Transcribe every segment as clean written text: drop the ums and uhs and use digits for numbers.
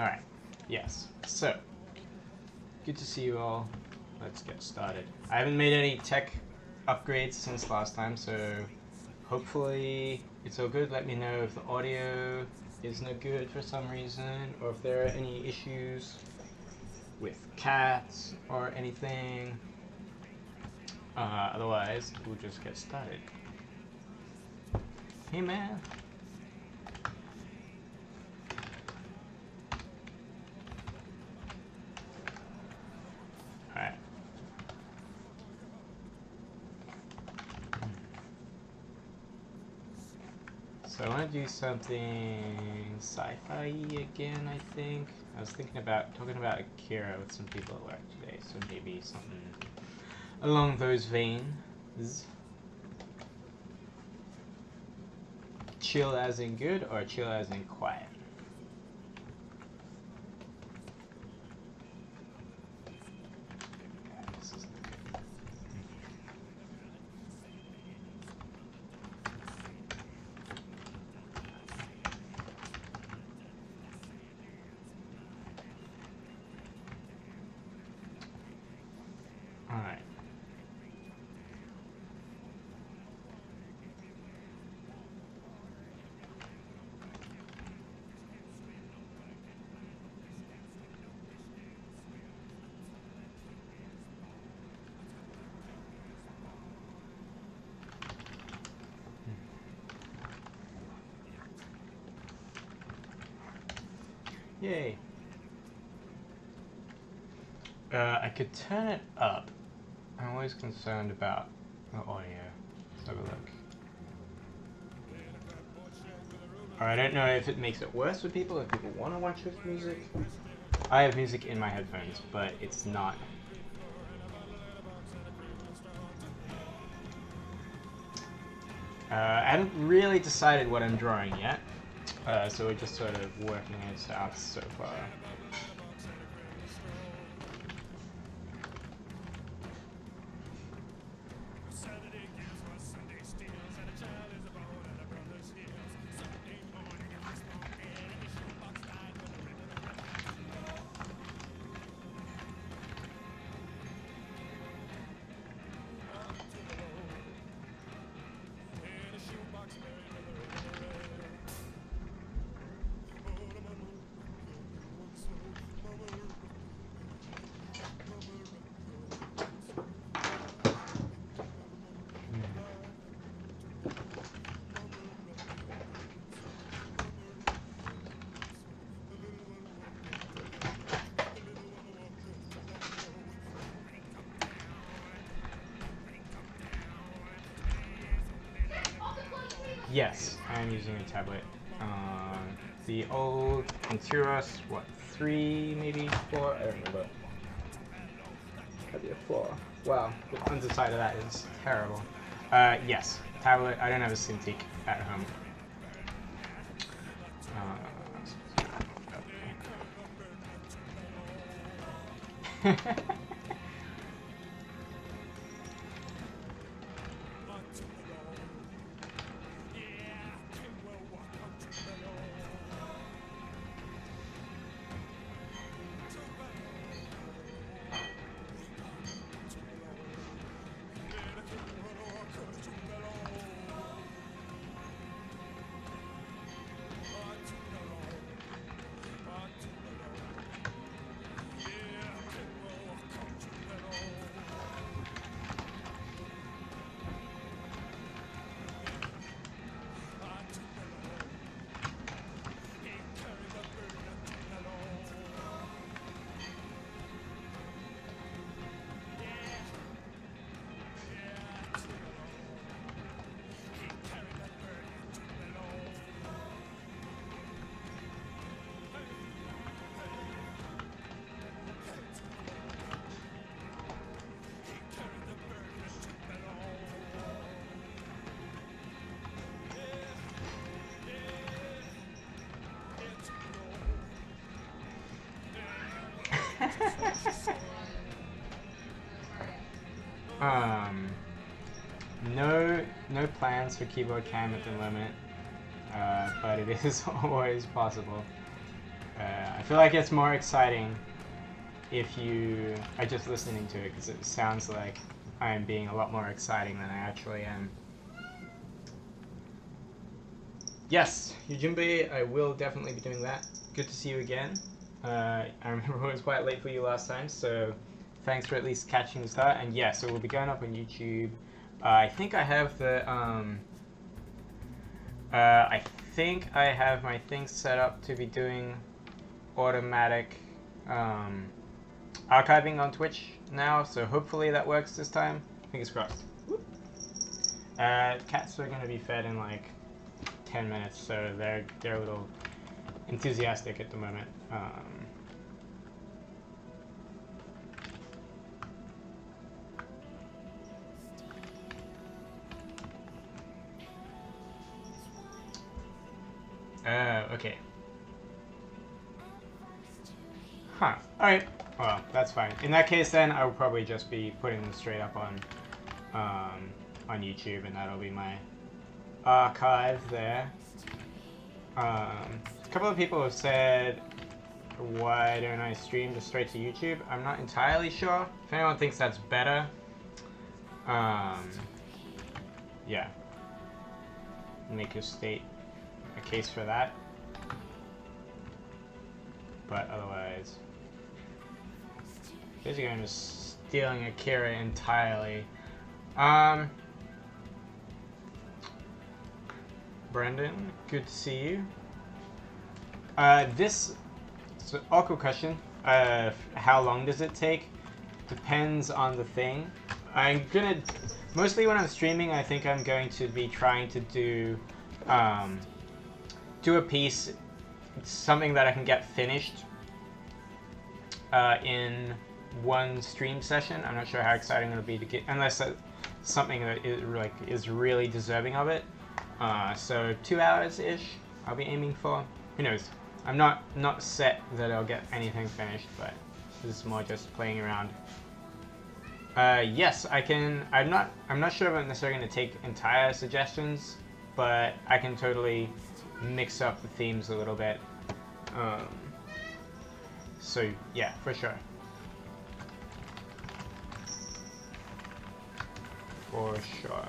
Alright, yes. So, good to see you all. Let's get started. I haven't made any tech upgrades since last time, so hopefully it's all good. Let me know if the audio is no good for some reason, or if there are any issues with cats or anything. Otherwise, we'll just get started. Hey man. Alright. So I want to do something sci-fi again, I think. I was thinking about talking about Akira with some people at work today, so maybe something along those veins. Chill as in good or chill as in quiet? Yay. I could turn it up. I'm always concerned about the audio. Let's have a look. Or I don't know if it makes it worse for people, if people want to watch with music. I have music in my headphones, but it's not. I haven't really decided what I'm drawing yet. So we're just sort of working it out so far. Yes, I'm using a tablet. The old Conturos, what, 3, maybe 4? I don't remember. That'd be a 4. Wow, the underside of that is terrible. Yes, tablet. I don't have a Cintiq at home. Okay. No plans for keyboard cam at the moment, but it is always possible. I feel like it's more exciting if you are just listening to it, because it sounds like I am being a lot more exciting than I actually am. Yes, Yujimbe, I will definitely be doing that. Good to see you again. I remember it was quite late for you last time, so thanks for at least catching the start. And yeah, so we'll be going up on YouTube. I think I have the I think I have my things set up to be doing automatic archiving on Twitch now, so hopefully that works this time. Fingers crossed. Cats are going to be fed in like 10 minutes, so they're a little enthusiastic at the moment. Okay. Huh. Alright. Well, that's fine. In that case, then, I will probably just be putting them straight up on YouTube, and that'll be my archive there. A couple of people have said, why don't I stream just straight to YouTube? I'm not entirely sure. If anyone thinks that's better, yeah. Make a state a case for that. But otherwise, basically I'm just stealing Akira entirely. Brendan, good to see you. This is an awkward question. How long does it take? Depends on the thing. Mostly when I'm streaming, I think I'm going to be trying to do a piece, something that I can get finished in one stream session. I'm not sure how exciting it'll be to get, unless that's something that is really deserving of it. So 2 hours-ish, I'll be aiming for. Who knows? I'm not set that I'll get anything finished, but this is more just playing around. Yes, I can. I'm not sure if I'm necessarily going to take entire suggestions, but I can totally mix up the themes a little bit. So yeah, for sure. For sure.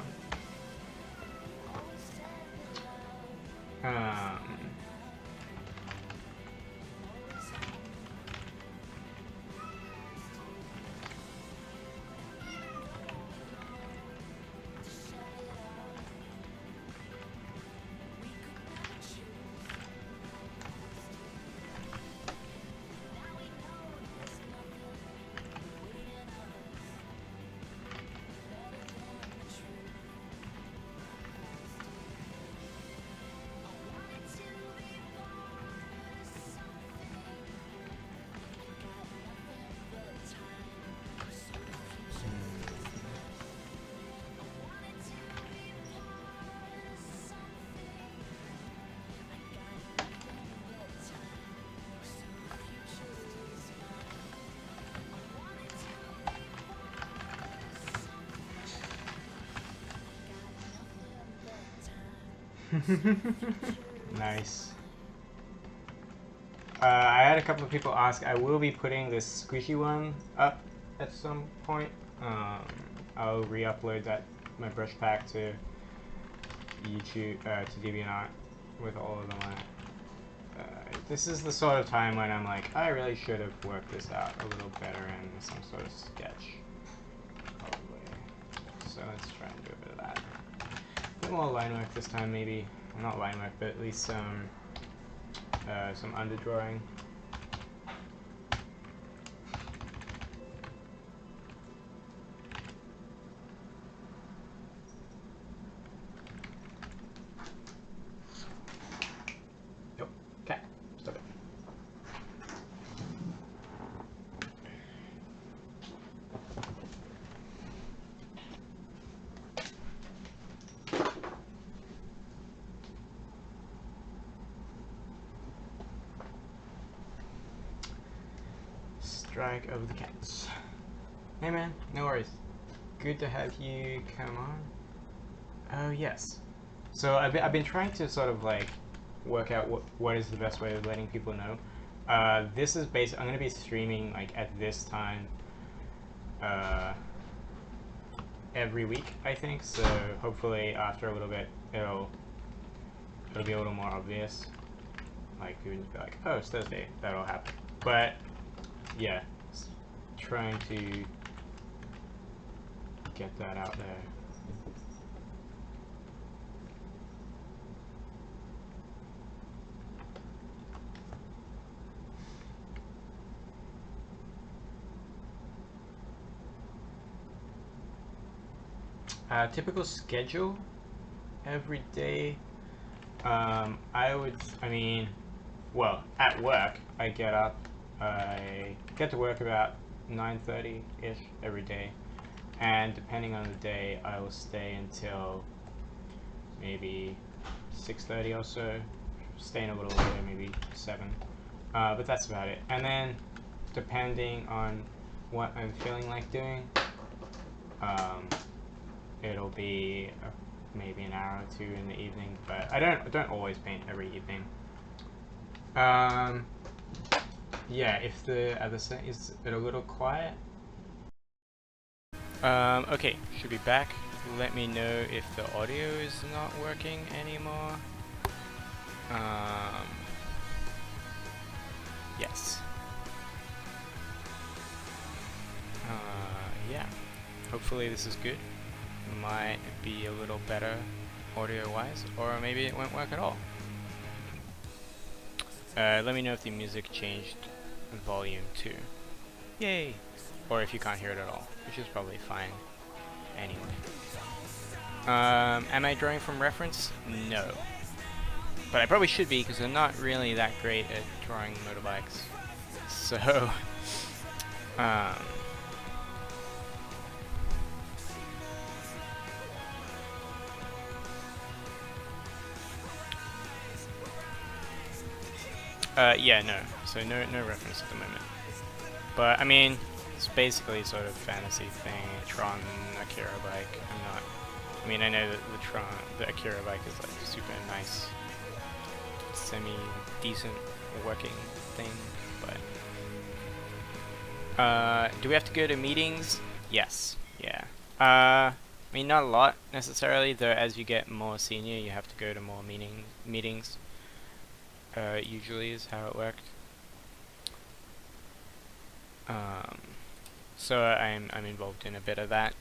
Nice. I had a couple of people ask. I will be putting this squishy one up at some point. I'll re-upload my brush pack to YouTube, to DeviantArt with all of them on it. This is the sort of time when I'm like, I really should have worked this out a little better in some sort of sketch. Probably. So let's try and do a bit of that. A bit more line work this time, maybe. Well, not line work, but at least some underdrawing. Yep. Okay. Stop it. Strike over the cats. Hey man, no worries. Good to have you come on. Oh yes. So I've been trying to sort of like work out what is the best way of letting people know. This is basically, I'm going to be streaming like at this time every week, I think. So hopefully after a little bit, it'll be a little more obvious. Like you would be like, oh, it's Thursday, that'll happen. But yeah, trying to get that out there. Typical schedule every day. Well, at work, I get up, I get to work about 9:30-ish every day, and depending on the day, I will stay until maybe 6:30 or so, staying a little later, maybe 7, but that's about it. And then, depending on what I'm feeling like doing, it'll be maybe an hour or 2 in the evening, but I don't always paint every evening. Yeah, if the other set is a little quiet. Okay, should be back. Let me know if the audio is not working anymore. Yes. Yeah. Hopefully this is good. Might be a little better audio-wise, or maybe it won't work at all. Let me know if the music changed volume too. Yay! Or if you can't hear it at all, which is probably fine anyway. Am I drawing from reference? No. But I probably should be, because I'm not really that great at drawing motorbikes. So, yeah, no. So no reference at the moment. But I mean, it's basically sort of fantasy thing. Tron Akira bike. I mean, I know that the Akira bike is like super nice, semi-decent working thing. But do we have to go to meetings? Yes. Yeah. I mean, not a lot necessarily, though. As you get more senior, you have to go to more meetings. Usually is how it worked. So I'm involved in a bit of that.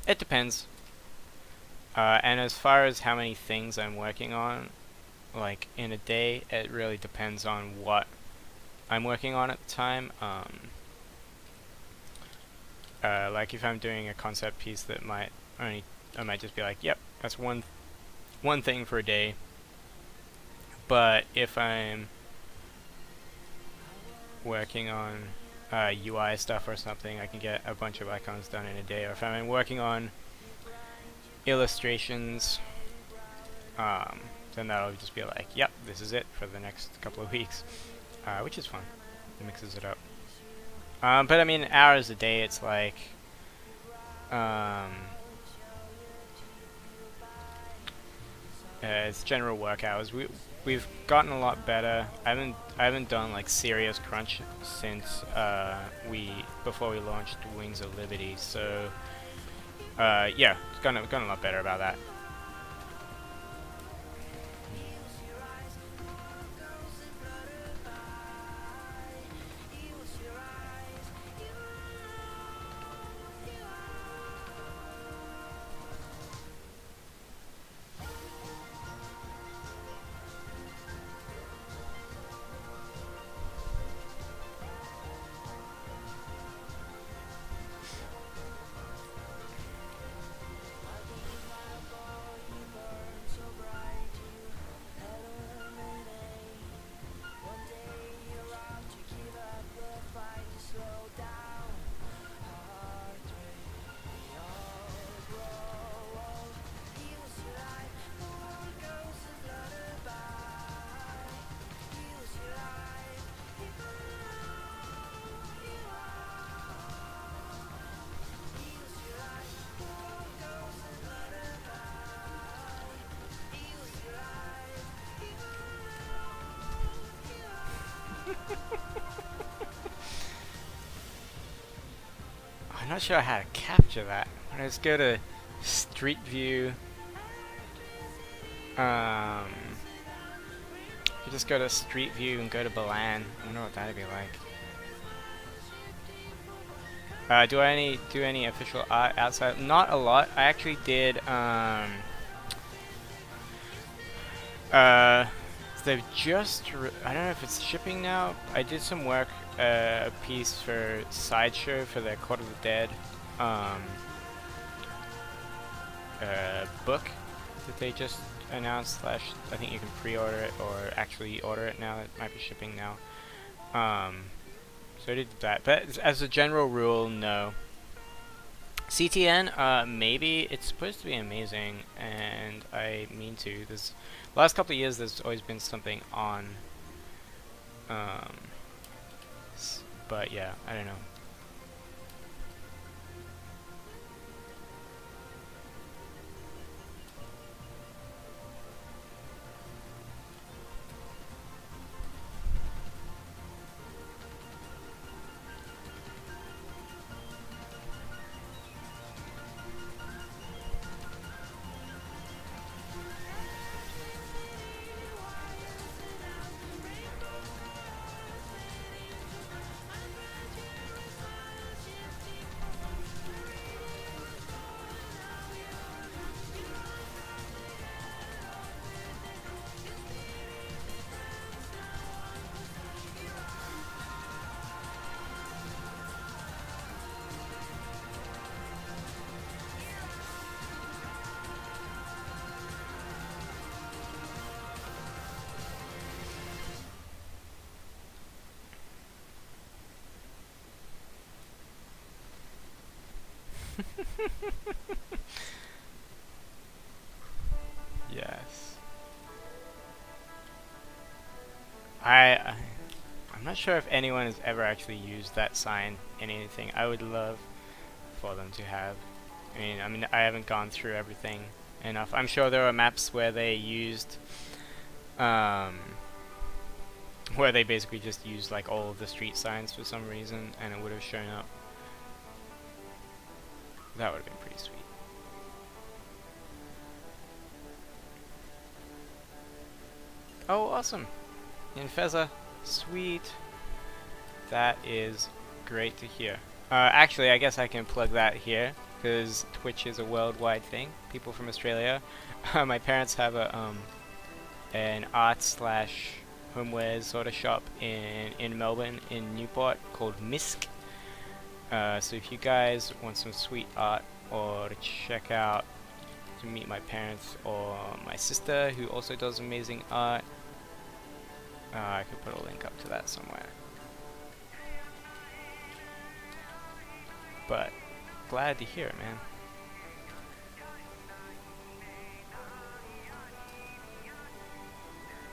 It depends. And as far as how many things I'm working on, like in a day, it really depends on what I'm working on at the time. Like if I'm doing a concept piece that I might just be like, yep, that's one thing for a day. But if I'm working on UI stuff or something, I can get a bunch of icons done in a day. Or if I'm working on illustrations, then that'll just be like, yep, this is it for the next couple of weeks, which is fun. It mixes it up. But I mean, hours a day, it's like, it's general work hours. We've gotten a lot better. I haven't done like serious crunch since before we launched Wings of Liberty. So yeah, it's gotten a lot better about that. I'm not sure how to capture that. Let's go to Street View. You just go to Street View and go to Balan. I wonder what that'd be like. Do I do any official art outside? Not a lot. I actually did. They've just. I don't know if it's shipping now. I did some work, a piece for Sideshow for their Court of the Dead book that they just announced. I think you can pre-order it or actually order it now. It might be shipping now. So I did that, but as a general rule, no. CTN, maybe. It's supposed to be amazing, and I mean to. There's the last couple of years, there's always been something on. But yeah, I don't know. Yes. I'm not sure if anyone has ever actually used that sign in anything. I would love for them to have. I mean, I haven't gone through everything enough. I'm sure there are maps where they used, where they basically just used like all of the street signs for some reason, and it would have shown up. That would have been pretty sweet. Oh, awesome! In Fezza. Sweet. That is great to hear. Actually, I guess I can plug that here, because Twitch is a worldwide thing. People from Australia. My parents have an art/homewares sort of shop in Melbourne, in Newport, called Misk. So if you guys want some sweet art, or to check out, to meet my parents or my sister, who also does amazing art, I could put a link up to that somewhere. But glad to hear it, man.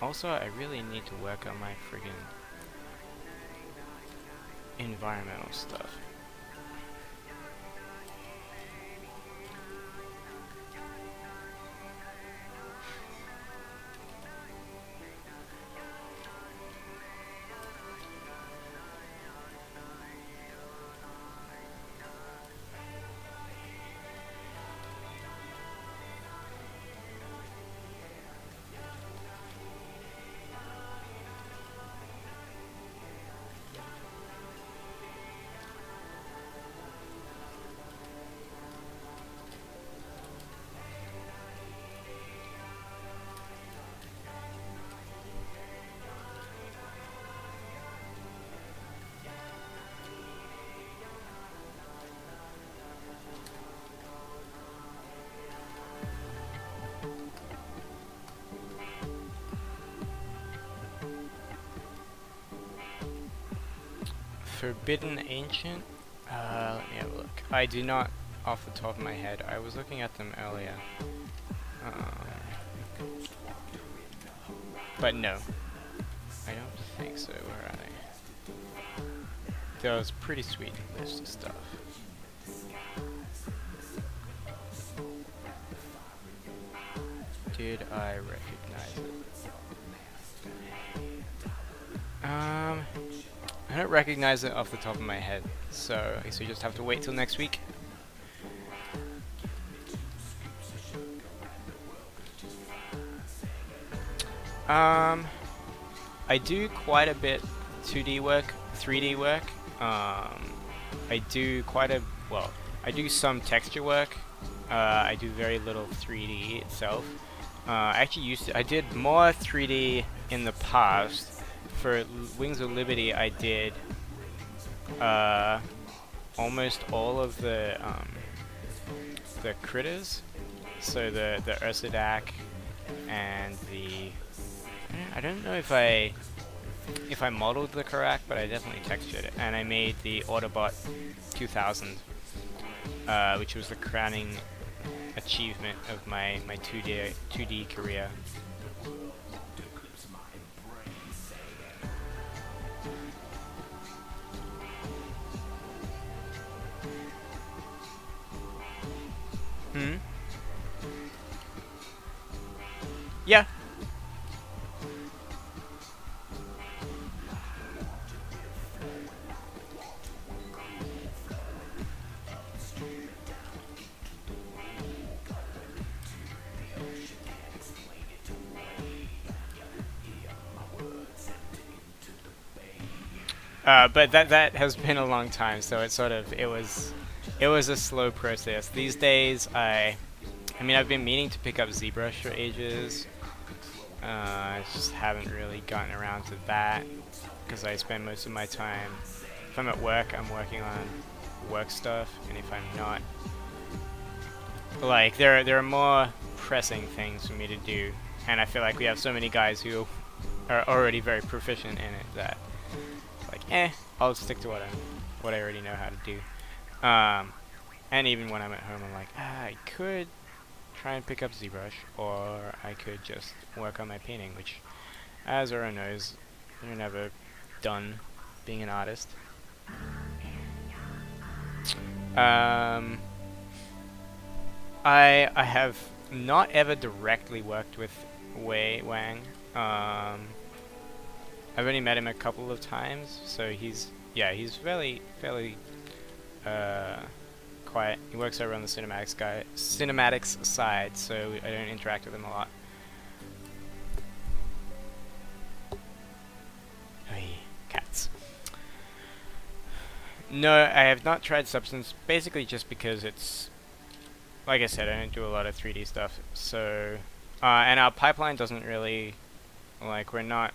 Also, I really need to work on my friggin' environmental stuff. Forbidden Ancient? Let me have a look. I do not off the top of my head. I was looking at them earlier. But no. I don't think so. Where are they? That was pretty sweet list of stuff. Did I recognize it? I don't recognize it off the top of my head, so I guess we just have to wait till next week. I do quite a bit 2D work, 3D work. I do I do some texture work. I do very little 3D itself. I did more 3D in the past. For Wings of Liberty, I did almost all of the critters. So the Ursidac and the I don't know if I modeled the Karak, but I definitely textured it, and I made the Autobot 2000, which was the crowning achievement of my 2D career. Yeah. But that has been a long time, so it was a slow process. These days, I mean, I've been meaning to pick up ZBrush for ages. I just haven't really gotten around to that because I spend most of my time, if I'm at work, I'm working on work stuff, and if I'm not, like, there are more pressing things for me to do, and I feel like we have so many guys who are already very proficient in it that, like, I'll stick to what I already know how to do. And even when I'm at home, I'm like, I could try and pick up ZBrush, or I could just work on my painting, which, as everyone knows, you're never done being an artist. I have not ever directly worked with Wei Wang. I've only met him a couple of times, so he's fairly quiet. He works over on the cinematics side, so I don't interact with him a lot. Cats. No, I have not tried Substance, basically just because it's, like I said, I don't do a lot of 3D stuff, so, and our pipeline doesn't really, like, we're not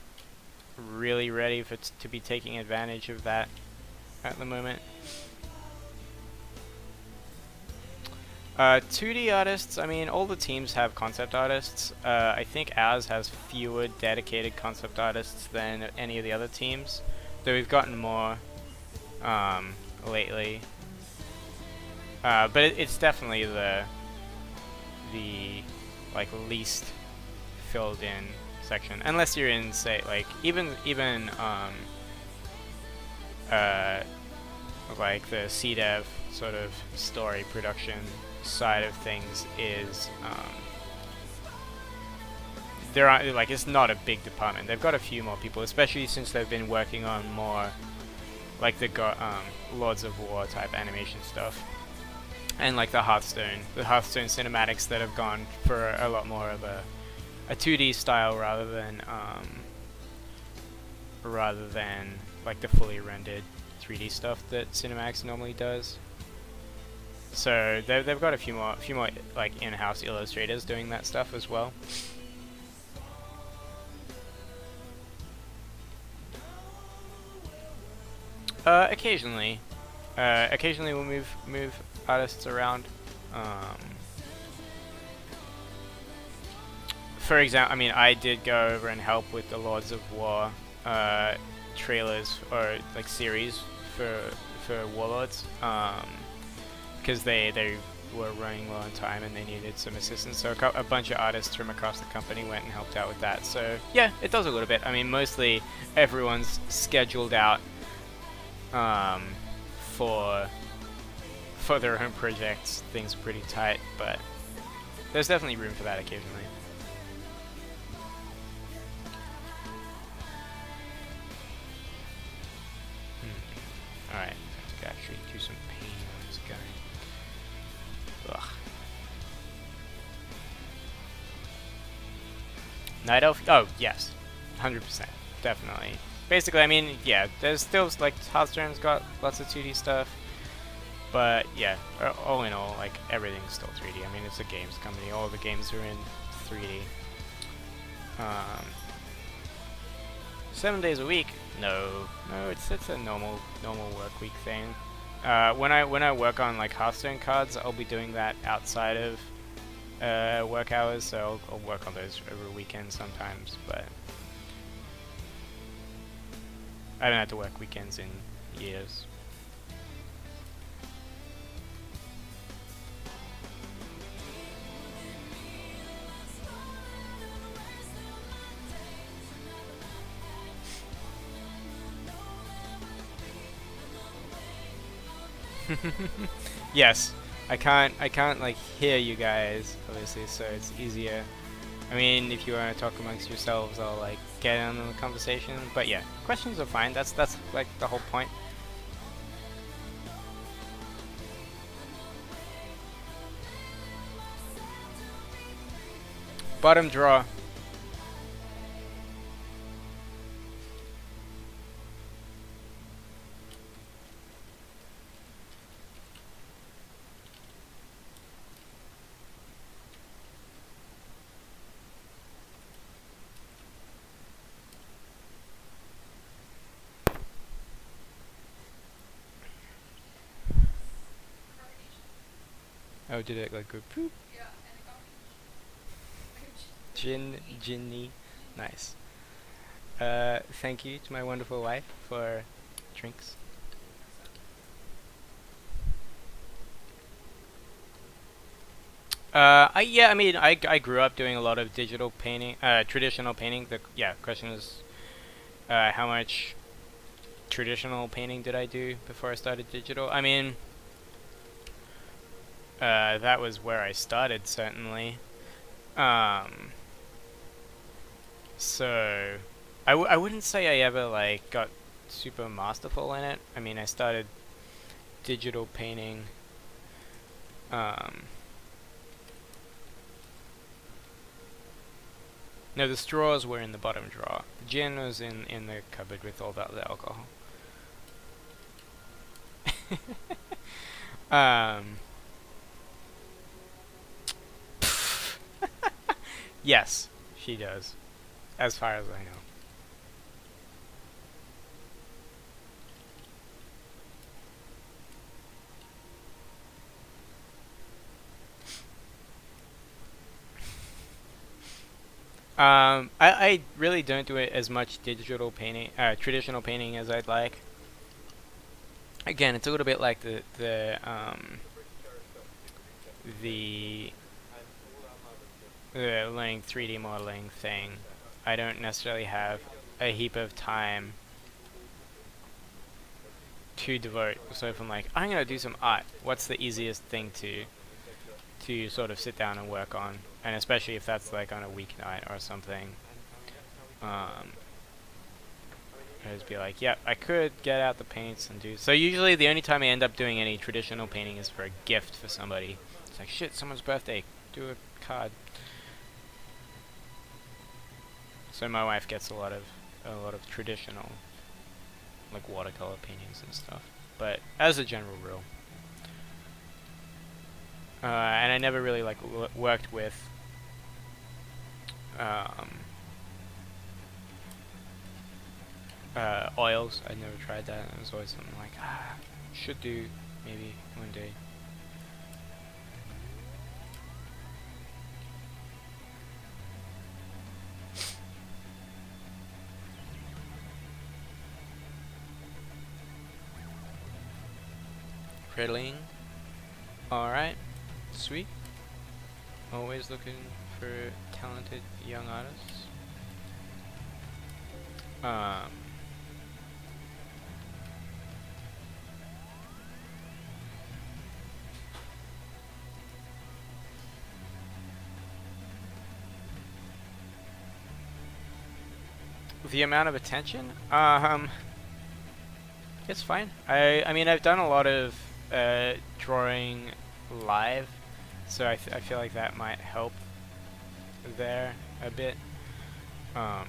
really ready to be taking advantage of that at the moment. 2D artists, I mean, all the teams have concept artists. I think ours has fewer dedicated concept artists than any of the other teams, though we've gotten more lately. But it's definitely the like least filled in section, unless you're in, say, like even like the CDev sort of story production side of things is there are, like, it's not a big department. They've got a few more people, especially since they've been working on more like the Lords of War type animation stuff, and like the Hearthstone cinematics that have gone for a lot more of a 2D style rather than like the fully rendered 3D stuff that Cinematics normally does. So they've got a few more like in-house illustrators doing that stuff as well. Occasionally we'll move artists around. For example, I mean, I did go over and help with the Lords of War trailers or like series for Warlords, because they were running low on time and they needed some assistance. So a bunch of artists from across the company went and helped out with that. So yeah, it does a little bit. I mean, mostly everyone's scheduled out for their own projects. Things are pretty tight, but there's definitely room for that occasionally. Night Elf? Oh, yes. 100%. Definitely. Basically, I mean, yeah, there's still, like, Hearthstone's got lots of 2D stuff. But, yeah, all in all, like, everything's still 3D. I mean, it's a games company. All the games are in 3D. 7 days a week? No. No, it's a normal work week thing. When I work on, like, Hearthstone cards, I'll be doing that outside of work hours, so I'll work on those over weekends sometimes, but I haven't had to work weekends in years. Yes, I can't like hear you guys, obviously, so it's easier. I mean, if you want to talk amongst yourselves, I'll like get in on the conversation. But yeah, questions are fine. That's like the whole point. Bottom draw. Oh, did it like go poop? Yeah, and it got Ginny. Nice. Thank you to my wonderful wife for drinks. I mean, I grew up doing a lot of digital painting, traditional painting. The question is, how much traditional painting did I do before I started digital? I mean, that was where I started, certainly. So, I wouldn't say I ever, like, got super masterful in it. I mean, I started digital painting, no, the straws were in the bottom drawer. The gin was in the cupboard with all the other alcohol. Yes, she does. As far as I know. I really don't do it as much digital painting, traditional painting as I'd like. Again, it's a little bit like the learning 3D modeling thing. I don't necessarily have a heap of time to devote. So if I'm like, I'm gonna do some art, what's the easiest thing to sort of sit down and work on? And especially if that's like on a weeknight or something. I'd just be like, yep, I could get out the paints and do. So usually the only time I end up doing any traditional painting is for a gift for somebody. It's like, shit, someone's birthday, do a card. So my wife gets a lot of traditional, like, watercolor paintings and stuff. But as a general rule, and I never really like worked with oils. I never tried that. It was always something like, should do maybe one day. Riddling. Alright. Sweet. Always looking for talented young artists. The amount of attention? It's fine. I mean, I've done a lot of drawing live, so I feel like that might help there a bit. ugh.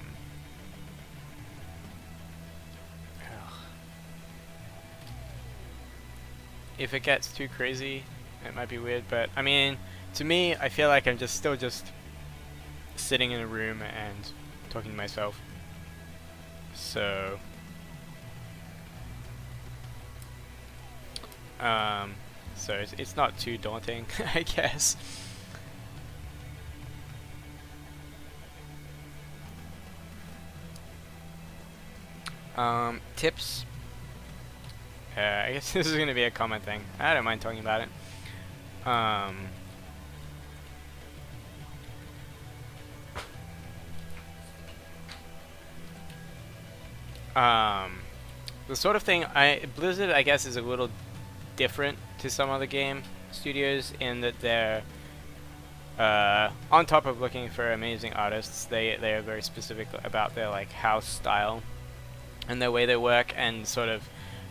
If it gets too crazy, it might be weird, but I mean, to me, I feel like I'm still just sitting in a room and talking to myself. So, it's not too daunting, I guess. Tips. I guess this is gonna be a common thing. I don't mind talking about it. The sort of thing Blizzard, I guess, is a little different to some other game studios in that they're on top of looking for amazing artists, they are very specific about their like house style and the way they work, and sort of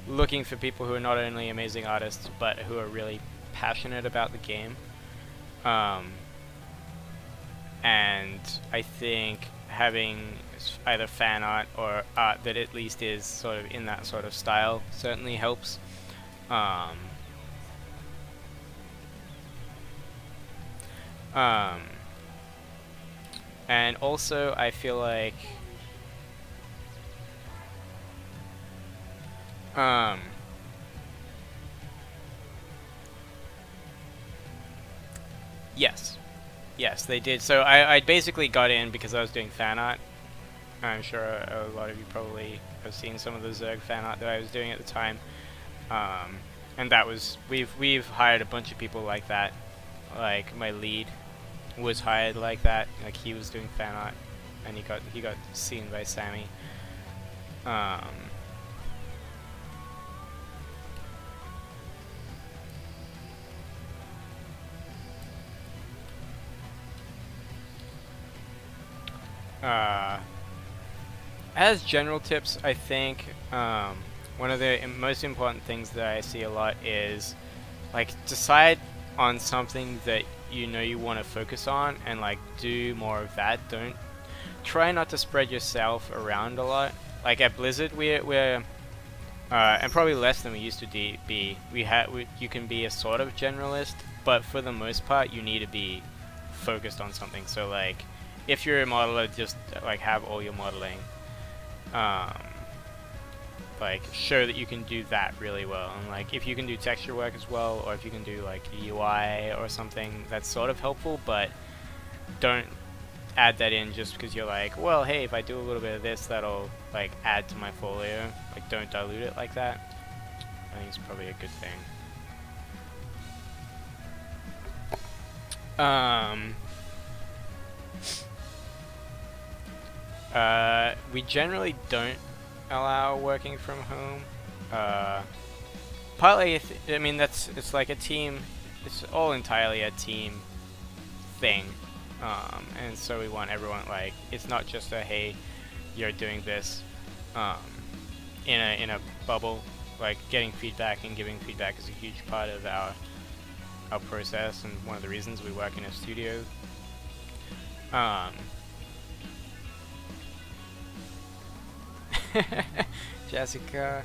looking for people who are not only amazing artists but who are really passionate about the game. And I think having either fan art or art that at least is sort of in that sort of style certainly helps. And also I feel like yes, they did. So I basically got in because I was doing fan art. I'm sure a lot of you probably have seen some of the Zerg fan art that I was doing at the time. And that was, we've hired a bunch of people like that. Like my lead was hired like that. Like he was doing fan art, and he got seen by Sammy. As general tips, I think one of the most important things that I see a lot is like decide on something that you know you want to focus on and like do more of that. Don't try not to spread yourself around a lot. Like at Blizzard, we're and probably less than we used to be. You can be a sort of generalist, but for the most part, you need to be focused on something. So like, if you're a modeler, just like have all your modeling. Like show that you can do that really well, and like if you can do texture work as well, or if you can do like UI or something, that's sort of helpful, but don't add that in just because you're like, well, hey, if I do a little bit of this, that'll like add to my folio. Like don't dilute it like that. I think it's probably a good thing. We generally don't allow working from home. Partly, I mean, it's like a team. It's all entirely a team thing, and so we want everyone, like, it's not just a hey, you're doing this in a bubble. Like getting feedback and giving feedback is a huge part of our process, and one of the reasons we work in a studio. Jessica,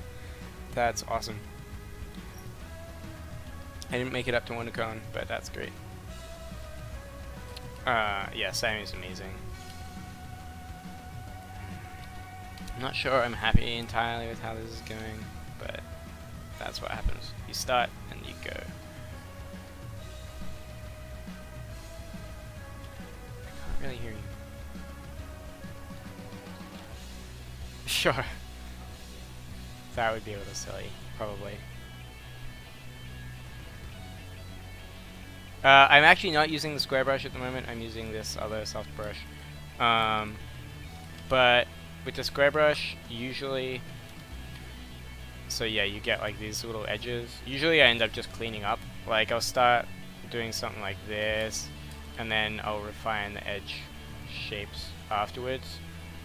that's awesome. I didn't make it up to WonderCon, but that's great. Yeah, Sammy's amazing. I'm not sure I'm happy entirely with how this is going, but that's what happens. You start and you go. I can't really hear you. Sure. That would be a little silly, probably. I'm actually not using the square brush at the moment. I'm using this other soft brush. But with the square brush, usually, so yeah, you get like these little edges. Usually I end up just cleaning up. Like I'll start doing something like this, and then I'll refine the edge shapes afterwards.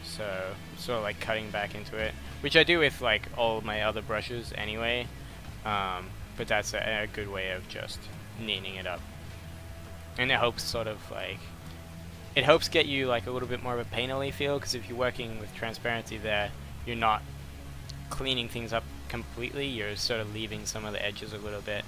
So sort of like cutting back into it, which I do with like all my other brushes anyway. But that's a good way of just neatening it up. And it helps sort of like it helps get you like a little bit more of a painterly feel, because if you're working with transparency there, you're not cleaning things up completely, you're sort of leaving some of the edges a little bit.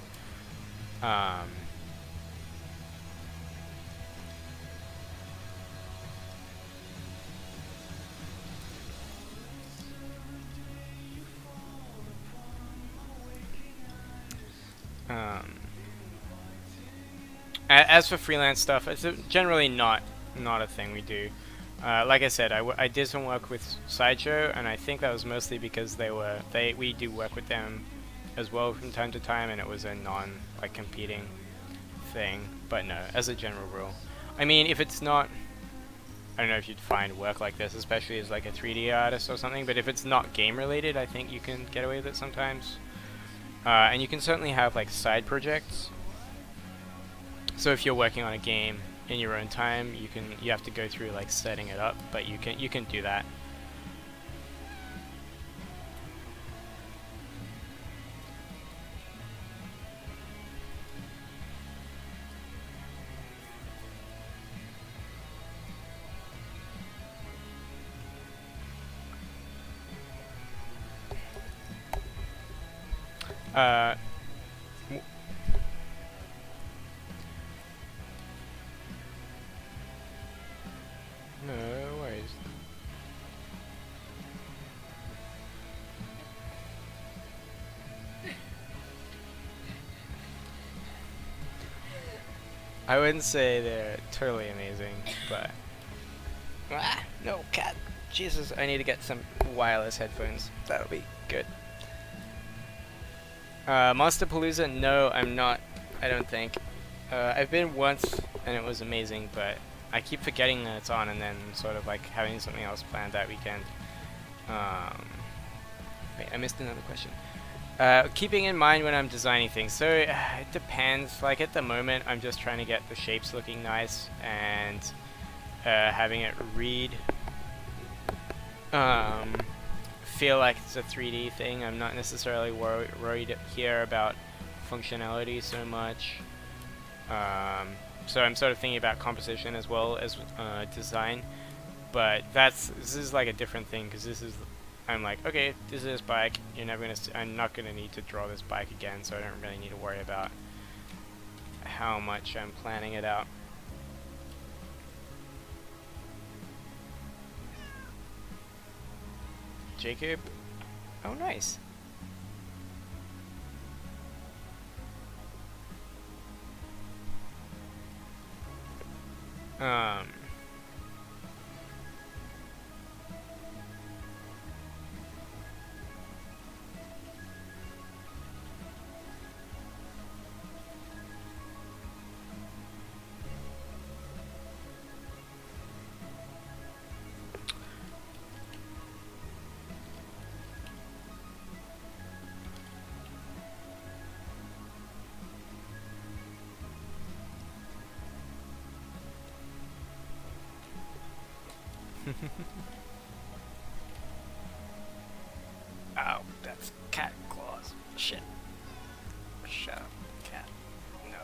As for freelance stuff, it's generally not a thing we do. Like I said, I did some work with Sideshow, and I think that was mostly because we do work with them as well from time to time, and it was a competing thing. But no, as a general rule, I mean, if it's not, I don't know if you'd find work like this, especially as like a 3D artist or something. But if it's not game related, I think you can get away with it sometimes. And you can certainly have like side projects. So if you're working on a game in your own time, you have to go through like setting it up, but you can do that. No worries. I wouldn't say they're totally amazing, but no cat. Jesus, I need to get some wireless headphones. That'll be good. Monsterpalooza? No, I'm not. I don't think. I've been once and it was amazing, but I keep forgetting that it's on, and then sort of like having something else planned that weekend. Wait, I missed another question. Keeping in mind when I'm designing things, so it depends. Like at the moment, I'm just trying to get the shapes looking nice and having it read, feel like it's a 3D thing. I'm not necessarily worried here about functionality so much. So I'm sort of thinking about composition as well as design, but this is like a different thing, because I'm like, okay, this is this bike. I'm not gonna need to draw this bike again, so I don't really need to worry about how much I'm planning it out. Jacob, oh nice. Oh, that's cat claws. Shit. Shut up, cat. No.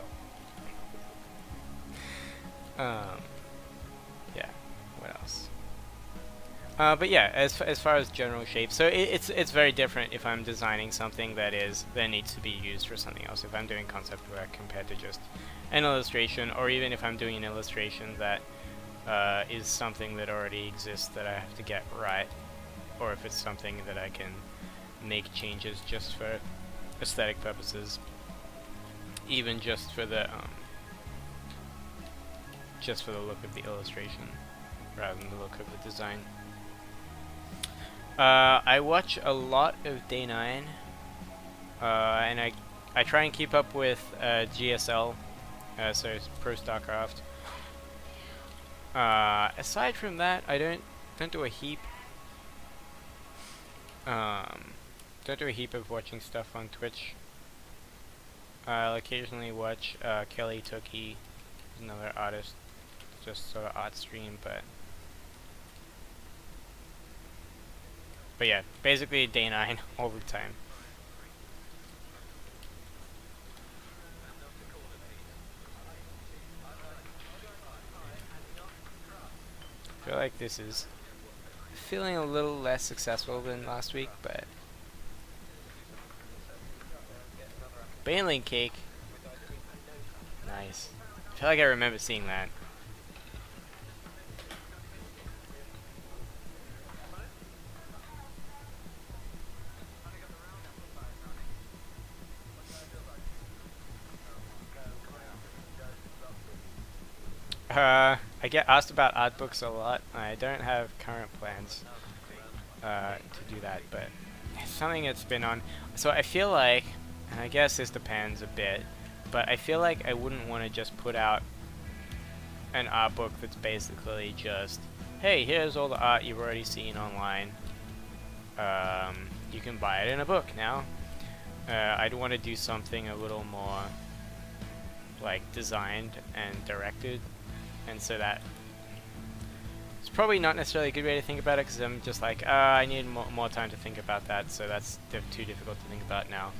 Yeah. What else? But yeah, as far as general shape, so it's very different if I'm designing something that needs to be used for something else. If I'm doing concept work compared to just an illustration, or even if I'm doing an illustration that is something that already exists that I have to get right, or if it's something that I can make changes just for aesthetic purposes, even just for the look of the illustration rather than the look of the design. I watch a lot of Day 9, and I try and keep up with GSL, so it's Pro Starcraft. Aside from that, I don't do a heap. Don't do a heap of watching stuff on Twitch. I'll occasionally watch Kelly Toki, another artist, just sort of art stream, but yeah, basically Day 9 all the time. like this is feeling a little less successful than last week, but Baneling cake. Nice. I feel like I remember seeing that. I get asked about art books a lot. I don't have current plans to do that, but it's something that's been on. So I feel like, and I guess this depends a bit, but I feel like I wouldn't want to just put out an art book that's basically just, hey, here's all the art you've already seen online. You can buy it in a book now. I'd want to do something a little more like designed and directed, and so that it's probably not necessarily a good way to think about it, because I'm just like, I need more time to think about that, so that's too difficult to think about now.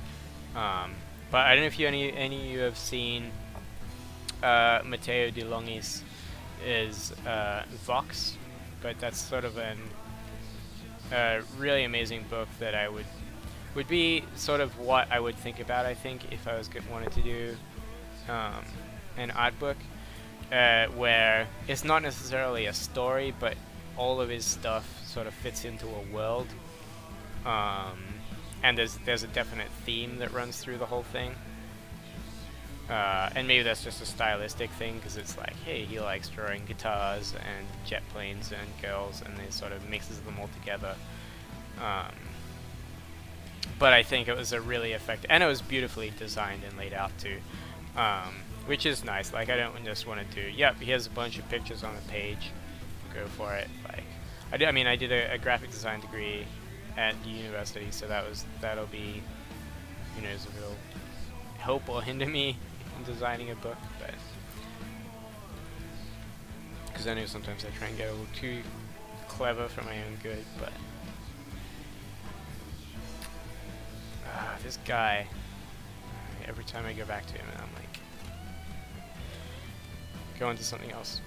But I don't know if any of you have seen Matteo De Longhi's is Vox, but that's sort of a really amazing book that I would be sort of what I would think about, I think, if I wanted to do an art book, where it's not necessarily a story, but all of his stuff sort of fits into a world, and there's a definite theme that runs through the whole thing. And maybe that's just a stylistic thing, because it's like, hey, he likes drawing guitars and jet planes and girls, and then sort of mixes them all together. But I think it was a really effective, and it was beautifully designed and laid out too, which is nice. Like, I don't just want to do, yep, here's a bunch of pictures on the page, go for it. Like, I did a graphic design degree at university, so that'll be, who knows if it'll help or hinder me in designing a book, but because I know sometimes I try and get a little too clever for my own good, but this guy, every time I go back to him, I'm like, go on to something else,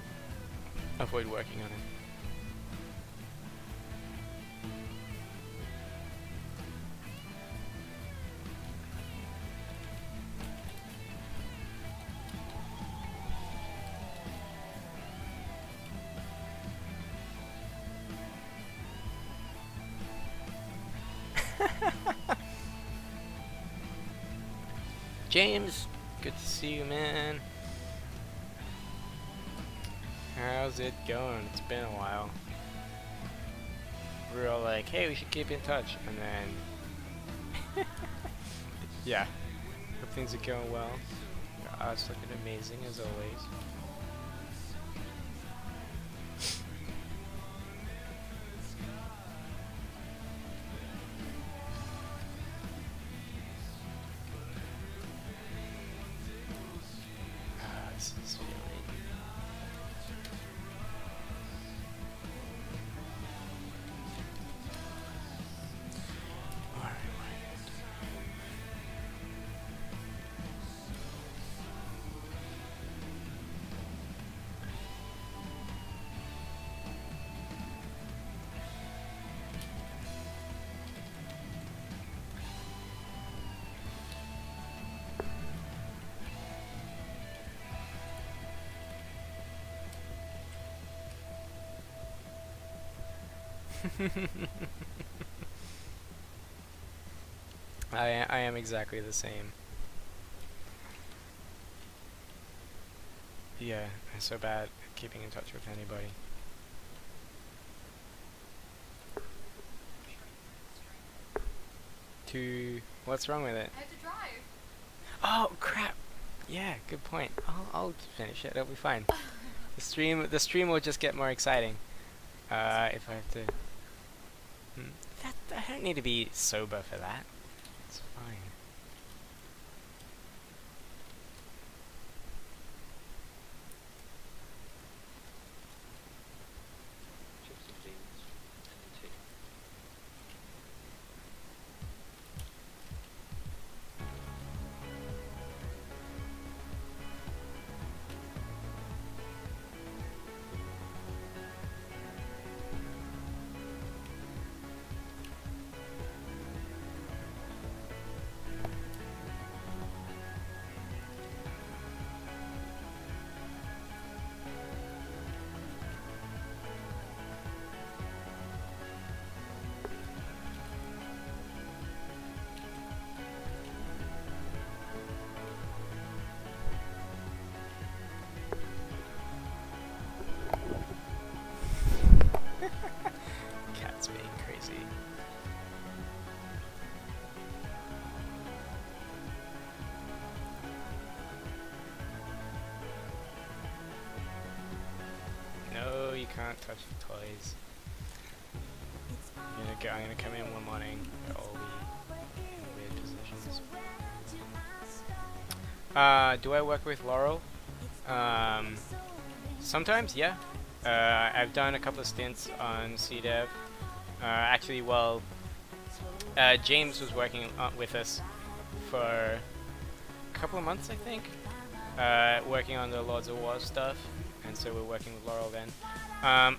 avoid working on it. James, good to see you, man. How's it going? It's been a while. We were all like, hey, we should keep in touch, and then yeah, hope things are going well. Your art's looking amazing as always. I am exactly the same. Yeah, I'm so bad at keeping in touch with anybody. What's wrong with it? I have to drive. Oh crap! Yeah, good point. I'll finish it. It'll be fine. The stream will just get more exciting. If I have to. I don't need to be sober for that. It's fine. touch the toys. I'm gonna come in one morning. They'll all be in weird positions. Do I work with Laurel? Sometimes, yeah. I've done a couple of stints on CDev. Actually, well, James was working with us for a couple of months, I think, working on the Lords of War stuff, and so we're working with Laurel then.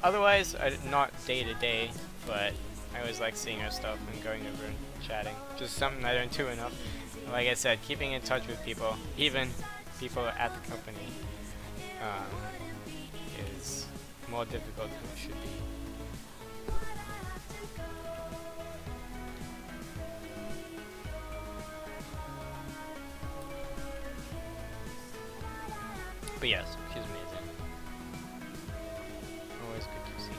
Otherwise, not day to day, but I always like seeing her stuff and going over and chatting. Just something I don't do enough. Like I said, keeping in touch with people, even people at the company, is more difficult than it should be. But yes, she's amazing. Always good to see you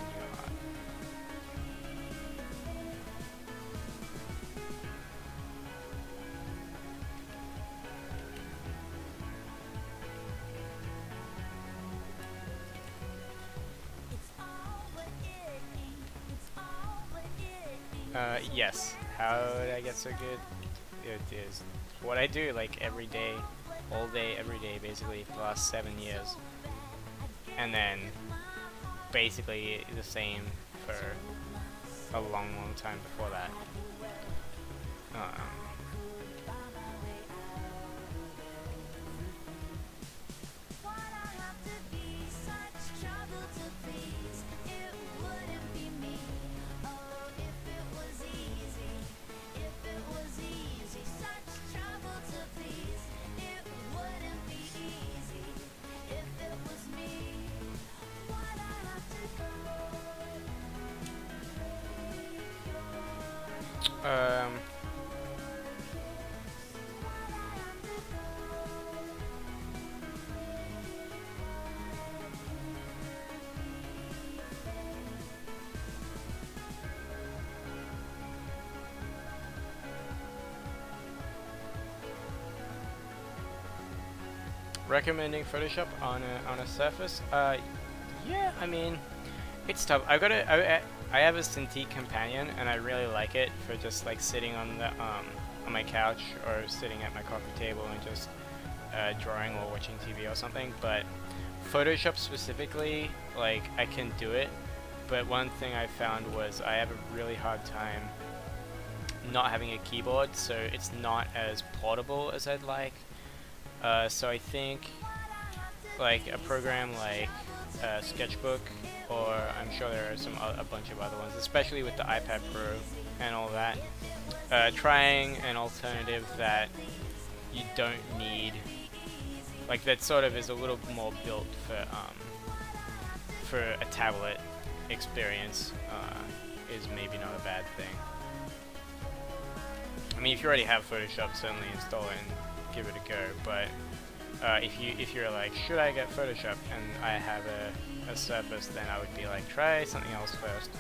yes. How did I get so good? It is what I do like every day, all day, every day, basically for the last 7 years. And then basically the same for a long time before that. Recommending Photoshop on a surface? Yeah, I mean, it's tough. I have a Cintiq companion, and I really like it for just like sitting on the on my couch or sitting at my coffee table and just drawing or watching TV or something. But Photoshop specifically, like I can do it, but one thing I found was I have a really hard time not having a keyboard, so it's not as portable as I'd like. So I think like a program like Sketchbook, or I'm sure there are a bunch of other ones, especially with the iPad Pro and all that. Trying an alternative that you don't need, like that sort of is a little more built for a tablet experience, is maybe not a bad thing. I mean, if you already have Photoshop, certainly install it and give it a go, but if you're like, should I get Photoshop, and I have a Surface, then I would be like, try something else first.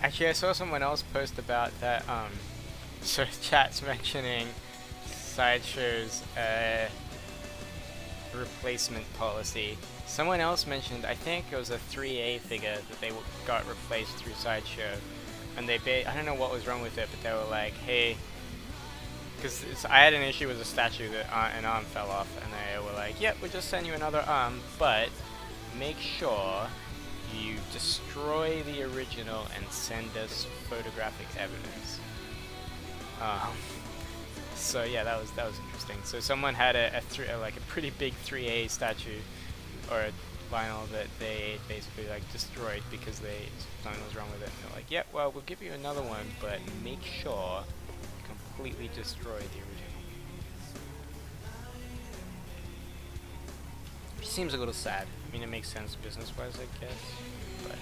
Actually, I saw someone else post about that, so chat's mentioning Sideshow's replacement policy. Someone else mentioned, I think it was a 3A figure that they got replaced through Sideshow, and I don't know what was wrong with it, but they were like, hey, because I had an issue with a statue that an arm fell off, and they were like, yep, we'll just send you another arm, but make sure you destroy the original and send us photographic evidence. So yeah, that was interesting. So someone had a pretty big 3A statue or a vinyl that they basically like destroyed because something was wrong with it. And they're like, yeah, well, we'll give you another one, but make sure you completely destroy the original. Which seems a little sad. I mean, it makes sense business-wise, I guess, but.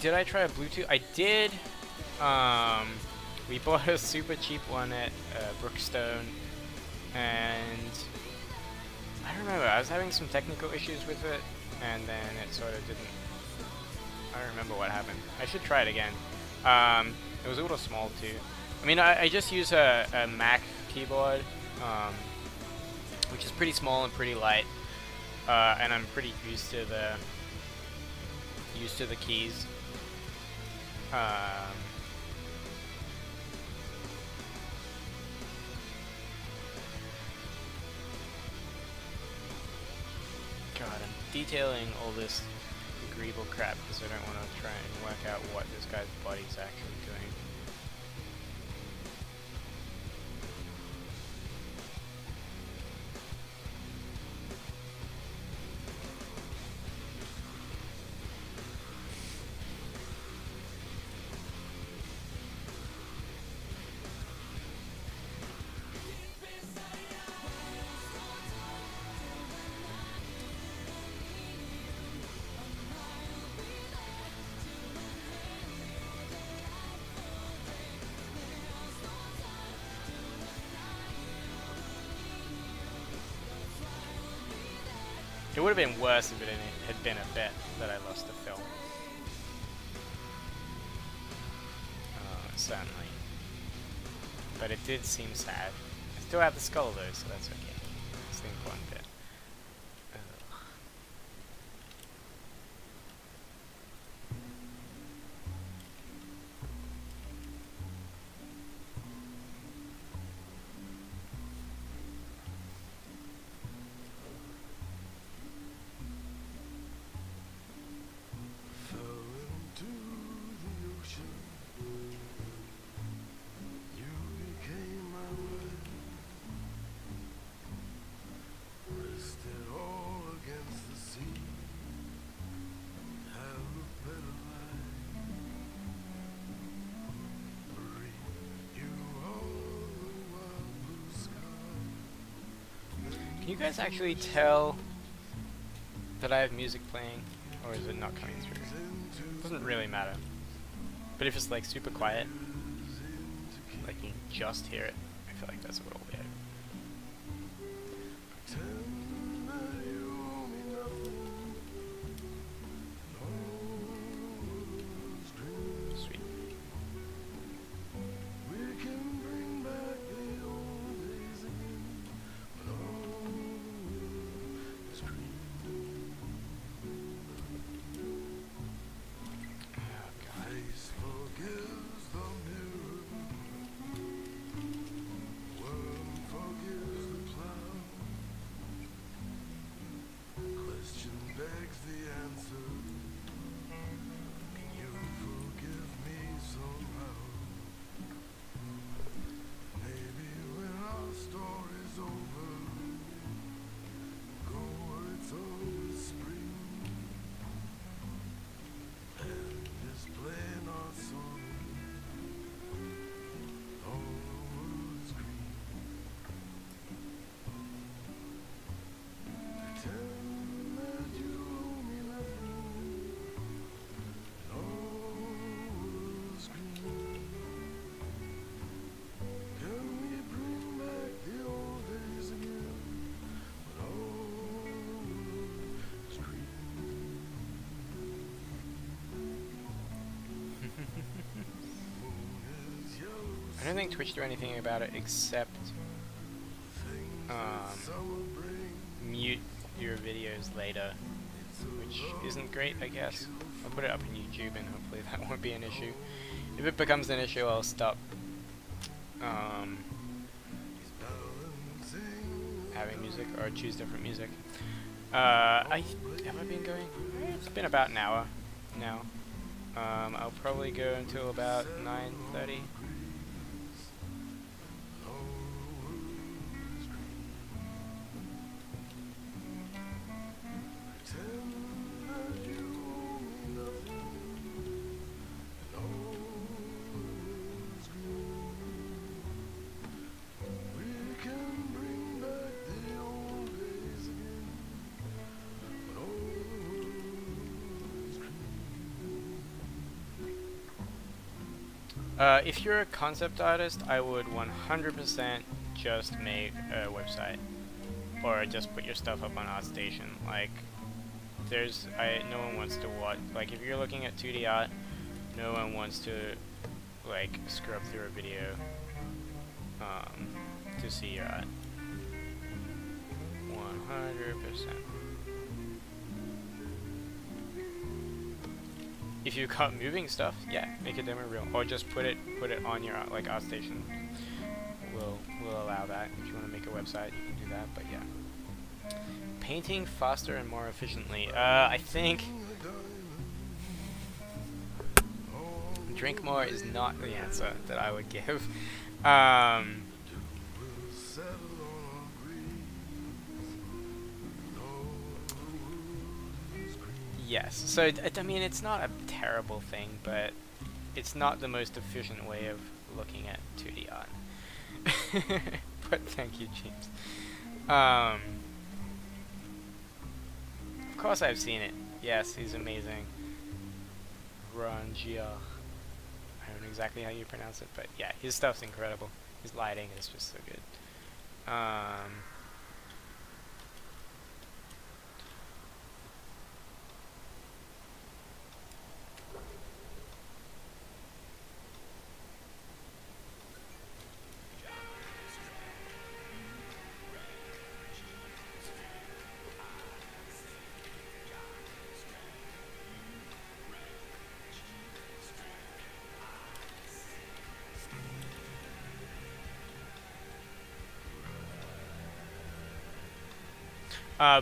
Did I try a Bluetooth? I did. We bought a super cheap one at Brookstone, and I don't remember. I was having some technical issues with it, and then it sort of didn't. I don't remember what happened. I should try it again. It was a little small too. I mean, I just use a Mac keyboard, which is pretty small and pretty light, and I'm pretty used to the keys. God, I'm detailing all this agreeable crap because I don't want to try and work out what this guy's body's actually doing. It would have been worse if it had been a bet that I lost the film. Certainly. But it did seem sad. I still have the skull though, so that's okay. That's the important bit. Can you guys actually tell that I have music playing, or is it not coming through? It doesn't really matter. But if it's like super quiet, like you just hear it, I feel like that's a little weird. Sweet. I don't think Twitch do anything about it except mute your videos later, which isn't great, I guess. I'll put it up in YouTube and hopefully that won't be an issue. If it becomes an issue, I'll stop having music or choose different music. Have I been going? It's been about an hour now. I'll probably go until about 9:30. If you're a concept artist, I would 100% just make a website, or just put your stuff up on ArtStation. Like, no one wants to watch. Like, if you're looking at 2D art, no one wants to like scrub through a video to see your art. 100%. If you've got moving stuff, yeah, make a demo reel, or just put it on your like ArtStation. Will allow that. If you want to make a website, you can do that. But yeah, painting faster and more efficiently. I think drink more is not the answer that I would give. Yes, so I mean, it's not a terrible thing, but it's not the most efficient way of looking at 2D art. But thank you, James. Of course I've seen it. Yes, he's amazing. Rangia. I don't know exactly how you pronounce it, but yeah, his stuff's incredible. His lighting is just so good.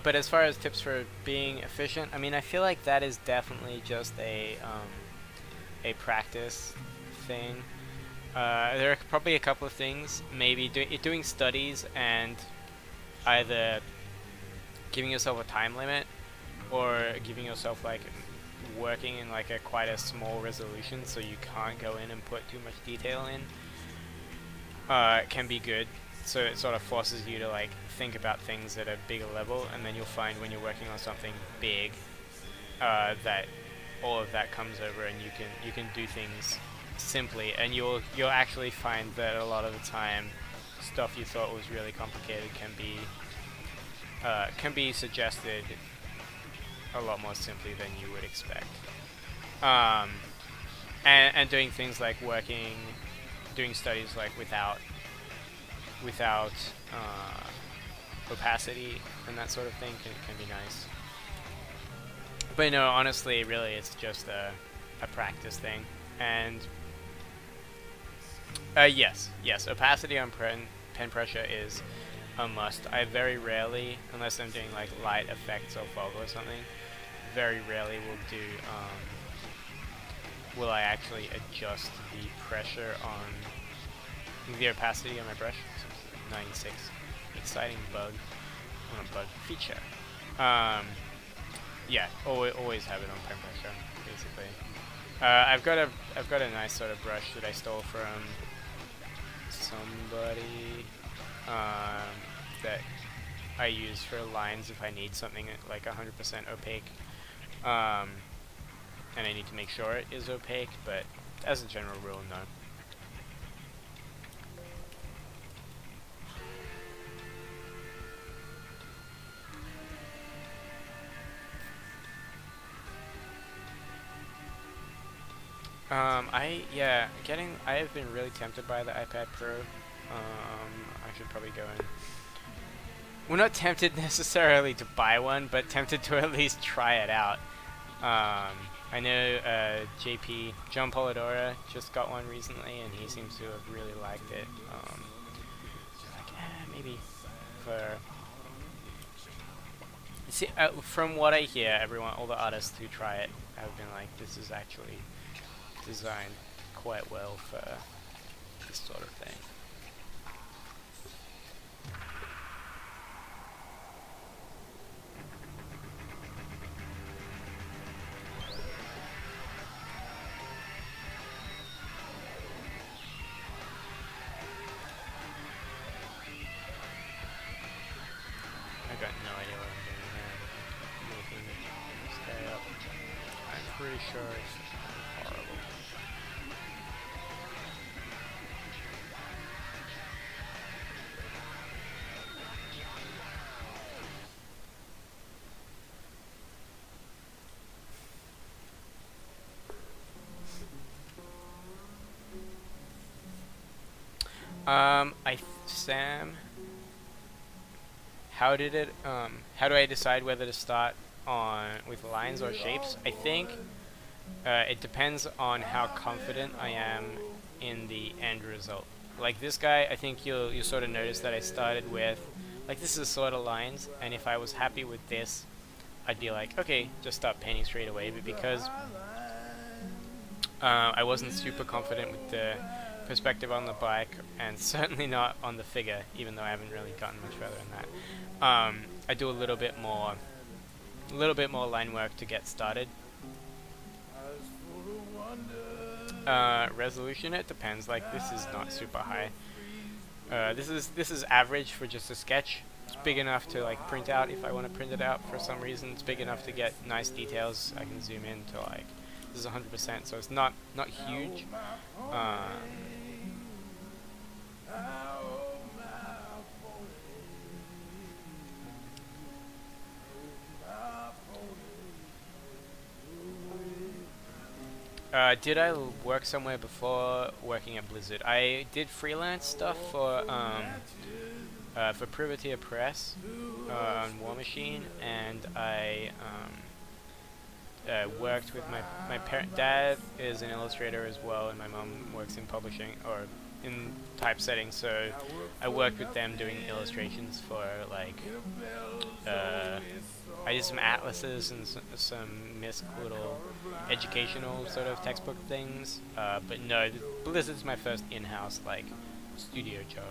But as far as tips for being efficient, I mean, I feel like that is definitely just a practice thing. There are probably a couple of things. Maybe doing studies and either giving yourself a time limit or giving yourself like working in like quite a small resolution, so you can't go in and put too much detail in. Can be good. So it sort of forces you to like think about things at a bigger level, and then you'll find when you're working on something big that all of that comes over, and you can do things simply, and you'll actually find that a lot of the time stuff you thought was really complicated can be suggested a lot more simply than you would expect. And doing things like doing studies like without opacity and that sort of thing can be nice. But no, honestly, really, it's just a practice thing. And yes, opacity on pen pressure is a must. I very rarely, unless I'm doing like light effects or fog or something, very rarely will I actually adjust the pressure on the opacity on my brush. 96. Exciting bug. Not a bug. Feature. Yeah, always have it on pen pressure, basically. I've got a nice sort of brush that I stole from somebody that I use for lines if I need something like 100% opaque. And I need to make sure it is opaque, but as a general rule, no. I have been really tempted by the iPad Pro. I should probably go in. We're not tempted necessarily to buy one, but tempted to at least try it out. I know John Polidora just got one recently, and he seems to have really liked it. Maybe for... See, from what I hear, all the artists who try it have been like, this is actually designed quite well for this sort of thing. I got no idea what I'm doing here. Making it stay up. I'm pretty sure it's horrible. Sam, how do I decide whether to start with lines or shapes? I think it depends on how confident I am in the end result. Like this guy, I think you'll sort of notice that I started with, like, this is sort of lines, and if I was happy with this, I'd be like, okay, just start painting straight away. But because I wasn't super confident with the perspective on the bike, and certainly not on the figure, even though I haven't really gotten much further in that, I do a little bit more line work to get started. Resolution, it depends. Like, this is not super high. This is average for just a sketch. It's big enough to like print out if I want to print it out for some reason. It's big enough to get nice details. I can zoom in to like, this is 100%, so it's not huge. Did I work somewhere before working at Blizzard? I did freelance stuff for Privateer Press on War Machine, and I worked with my dad is an illustrator as well, and my mom works in publishing or in typesetting, so I worked with them doing illustrations for like I did some atlases and some MISC little educational sort of textbook things, but no, Blizzard's my first in-house like studio job.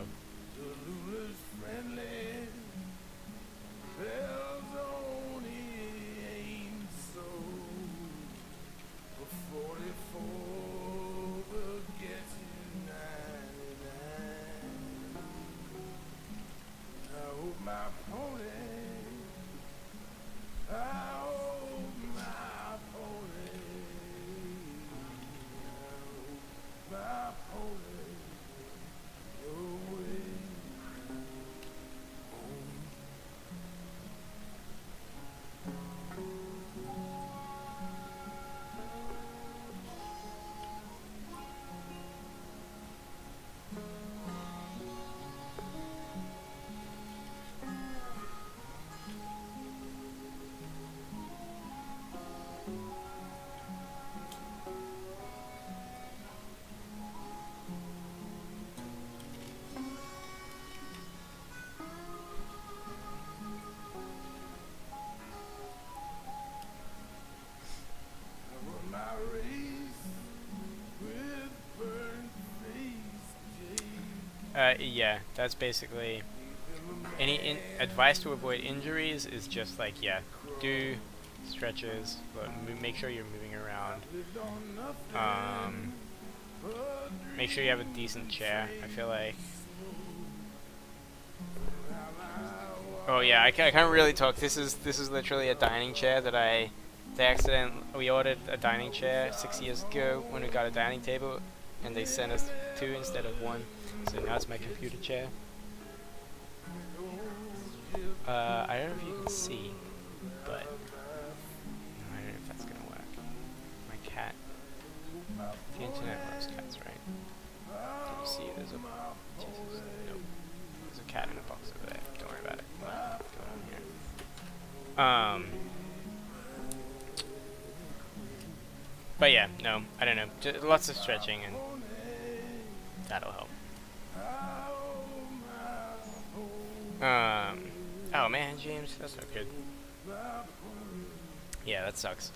Yeah, that's basically any advice to avoid injuries is just like, yeah, do stretches, but make sure you're moving around. Make sure you have a decent chair. I feel like. Oh yeah, I can't really talk. This is literally a dining chair that we ordered a dining chair 6 years ago when we got a dining table, and they sent us 2 instead of 1. So now it's my computer chair. I don't know if you can see, but I don't know if that's gonna work. My cat But yeah, no, I don't know. Lots of stretching and that'll help. Oh man, James, that's not good. Yeah, that sucks.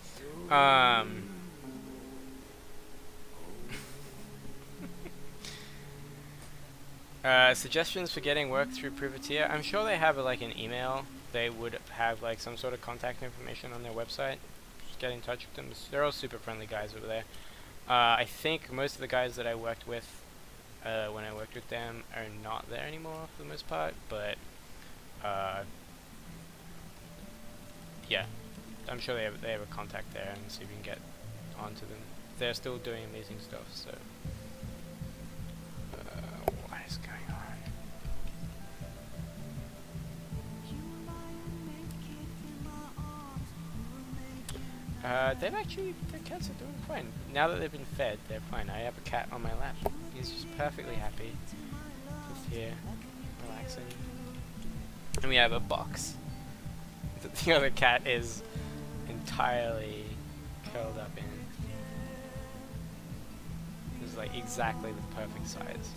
Suggestions for getting work through Privateer. I'm sure they have like an email. They would have like some sort of contact information on their website. Just get in touch with them. They're all super friendly guys over there. I think most of the guys that I worked with when I worked with them are not there anymore for the most part, but yeah, I'm sure they have a contact there and see if we can get onto them. They're still doing amazing stuff, so what is going on? Their cats are doing fine. Now that they've been fed, they're fine. I have a cat on my lap. He's just perfectly happy. Just here, relaxing. And we have a box that the other cat is entirely curled up in. It's like exactly the perfect size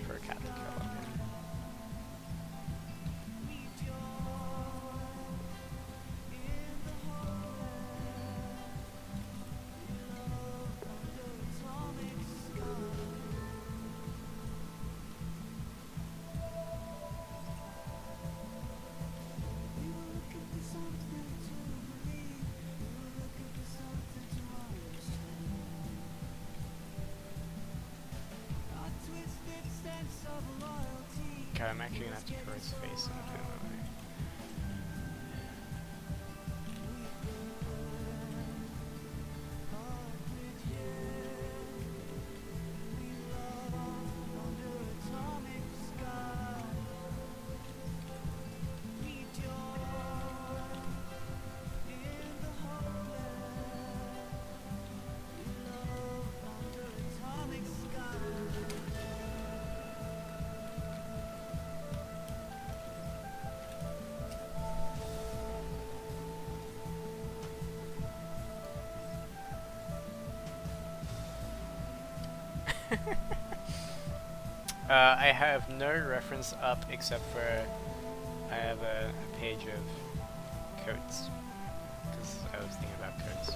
for a cat to curl up in. God, I'm actually gonna have to put his face in the I have no reference up except for I have a page of coats because I was thinking about coats.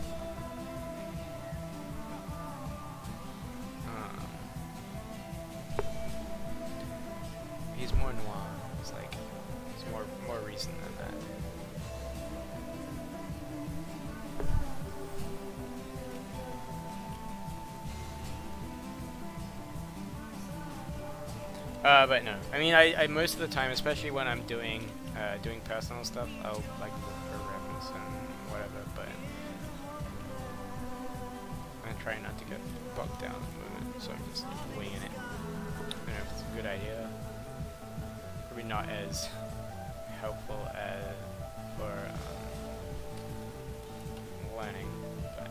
He's more noir. He's like he's more recent than that. But no, I mean, I most of the time, especially when I'm doing personal stuff, I'll like look for reference and whatever, but I try not to get bogged down in the moment, so I'm just winging it. I don't know if it's a good idea. Probably not as helpful as for learning, but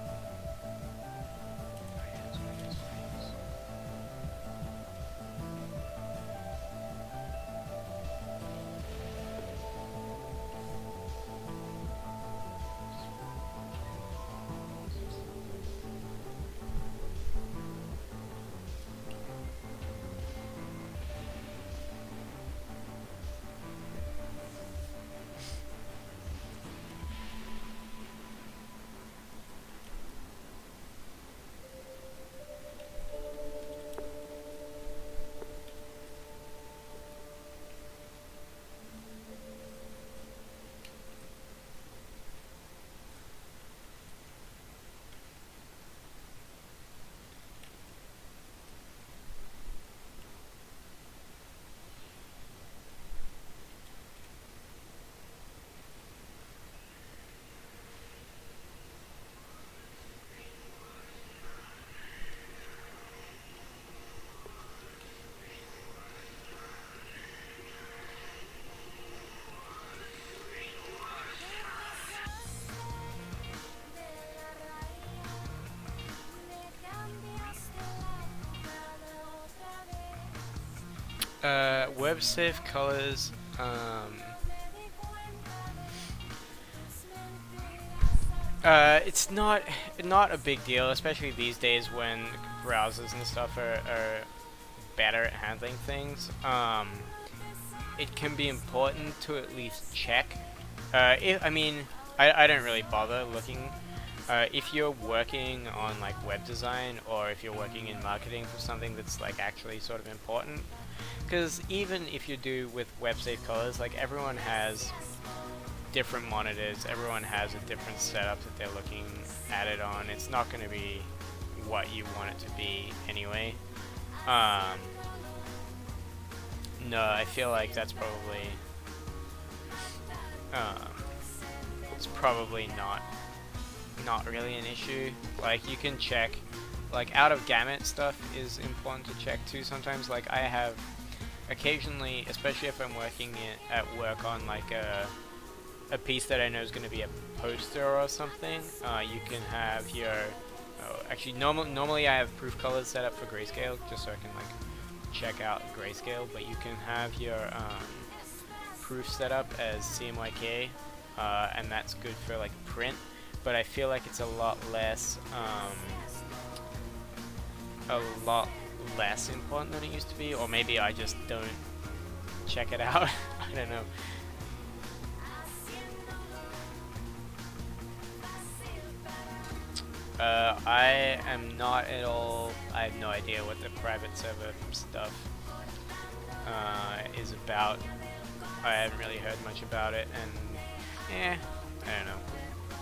web safe colors. It's not a big deal, especially these days when browsers and stuff are better at handling things. It can be important to at least check. I mean, I don't really bother looking. If you're working on like web design, or if you're working in marketing for something that's like actually sort of important, because even if you do with web safe colors, like everyone has different monitors, everyone has a different setup that they're looking at it on. It's not going to be what you want it to be anyway. No, I feel like that's probably it's probably not really an issue. Like you can check, like out of gamut stuff is important to check too. Sometimes, like I have occasionally, especially if I'm working at work on like a piece that I know is going to be a poster or something. You can have your actually normally I have proof colors set up for grayscale just so I can like check out grayscale, but you can have your proof set up as CMYK, and that's good for like print. But I feel like it's a lot less important than it used to be, or maybe I just don't check it out. I don't know. I am not at all. I have no idea what the private server stuff is about. I haven't really heard much about it, and I don't know.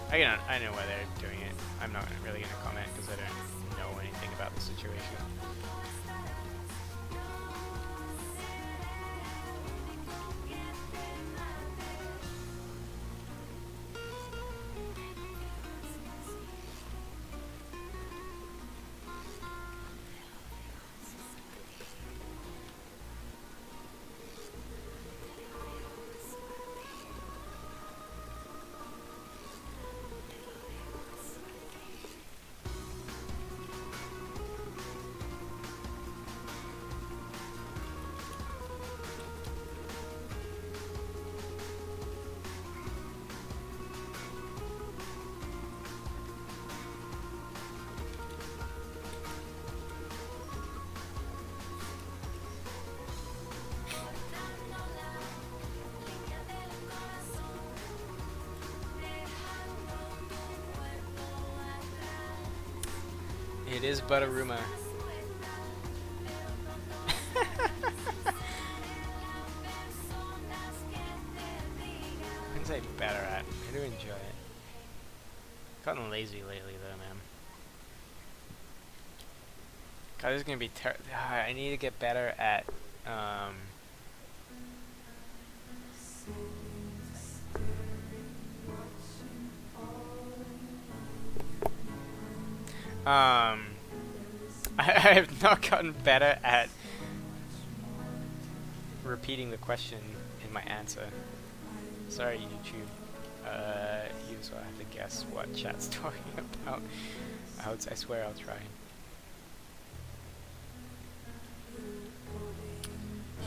I know why they're doing it. I'm not really gonna comment because I don't know anything about the situation. It is but a rumor. I wouldn't say better at. I do enjoy it. Gotten lazy lately though, man. God, this is gonna be I need to get better at I have not gotten better at repeating the question in my answer. Sorry, YouTube. You so I have to guess what chat's talking about. I swear I'll try.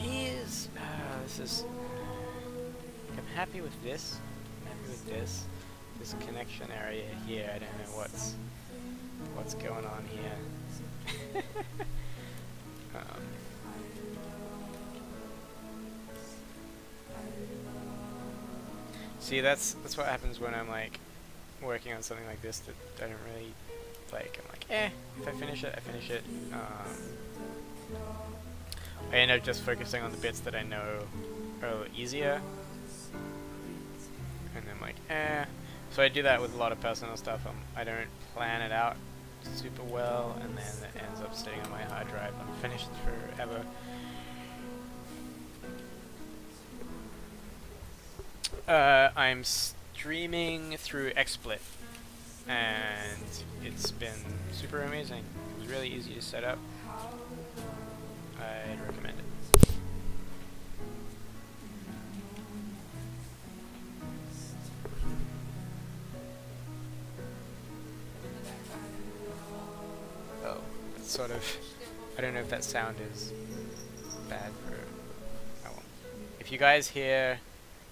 This is. I'm happy with this. I'm happy with this. This connection area here. I don't know what's going on here. See, that's what happens when I'm like working on something like this that I don't really like. I'm like, if I finish it, I finish it. I end up just focusing on the bits that I know are a little easier, and I'm like, So I do that with a lot of personal stuff. I don't plan it out super well, and then it ends up sitting on my hard drive unfinished forever. I'm streaming through XSplit, and it's been super amazing. It was really easy to set up. I'd recommend it. Oh, that's sort of... I don't know if that sound is bad for... Oh well. If you guys hear...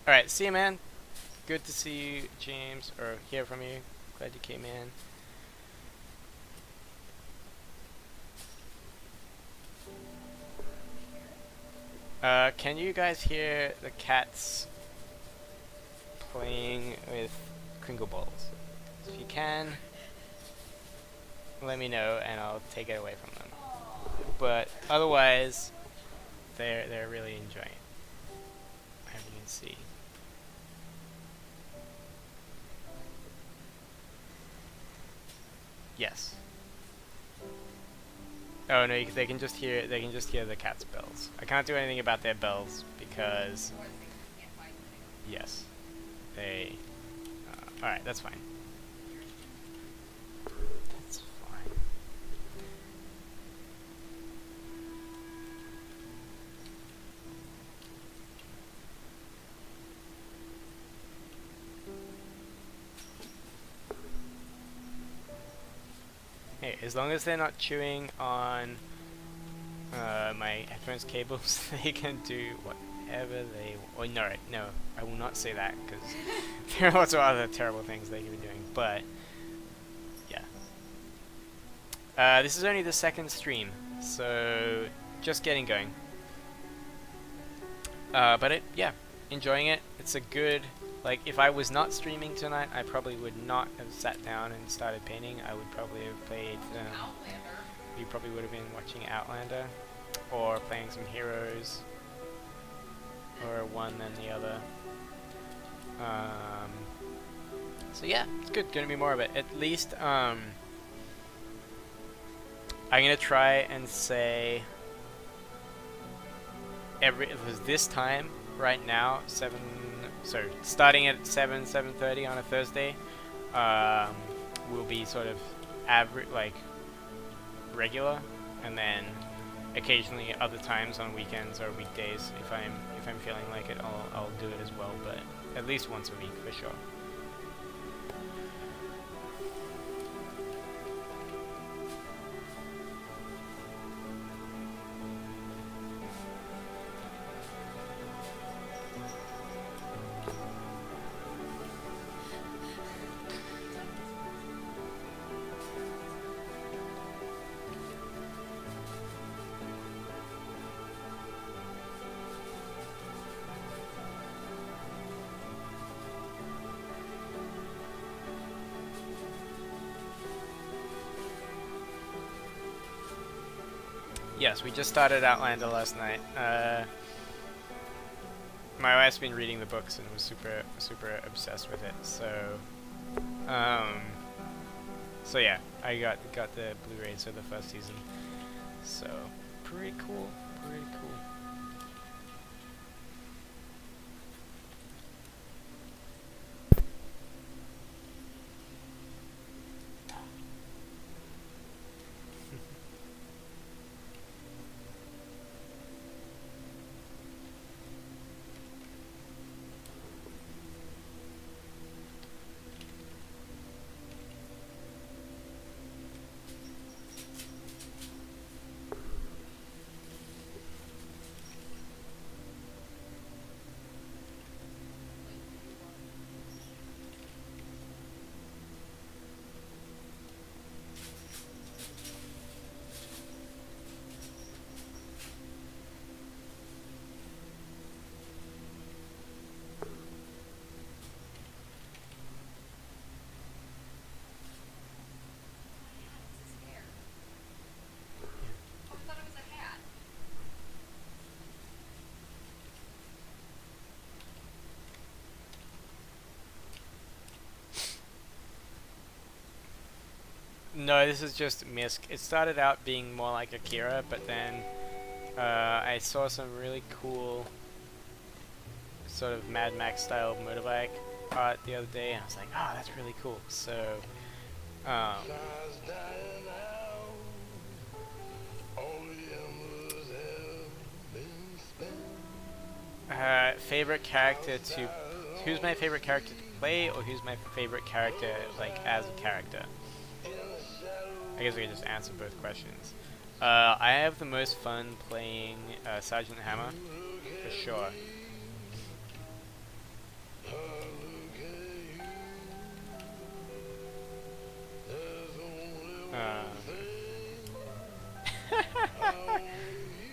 Alright, see you, man. Good to see you, James, or hear from you. Glad you came in. Can you guys hear the cats playing with Kringle balls? If you can, let me know and I'll take it away from them. But otherwise, they're really enjoying it, as you can see. Yes. Oh no, they can just hear the cat's bells. I can't do anything about their bells because yes, they. All right, that's fine. That's fine. Hey, as long as they're not chewing on my headphones cables, they can do whatever they want. Oh, no, I will not say that because there are lots of other terrible things they can be doing. But yeah, this is only the second stream, so just getting going. But yeah, enjoying it. It's a good. Like, if I was not streaming tonight, I probably would not have sat down and started painting. I would probably have played. You probably would have been watching Outlander, or playing some Heroes, or one then the other. So yeah, it's good. Gonna be more of it. At least, I'm gonna try and say it was this time right now, starting at 7:30 on a Thursday, will be sort of average, like regular, and then occasionally other times on weekends or weekdays, if I'm feeling like it, I'll do it as well, but at least once a week for sure. Yes, we just started Outlander last night. My wife's been reading the books and was super obsessed with it. So yeah, I got the Blu-rays of the first season. So pretty cool, pretty cool. No, this is just Misk. It started out being more like Akira, but then I saw some really cool sort of Mad Max style motorbike art the other day, and I was like, oh, that's really cool. So, favorite character to... Who's my favorite character to play, or who's my favorite character, like, as a character? I guess I can just answer both questions. I have the most fun playing Sergeant Hammer, for sure.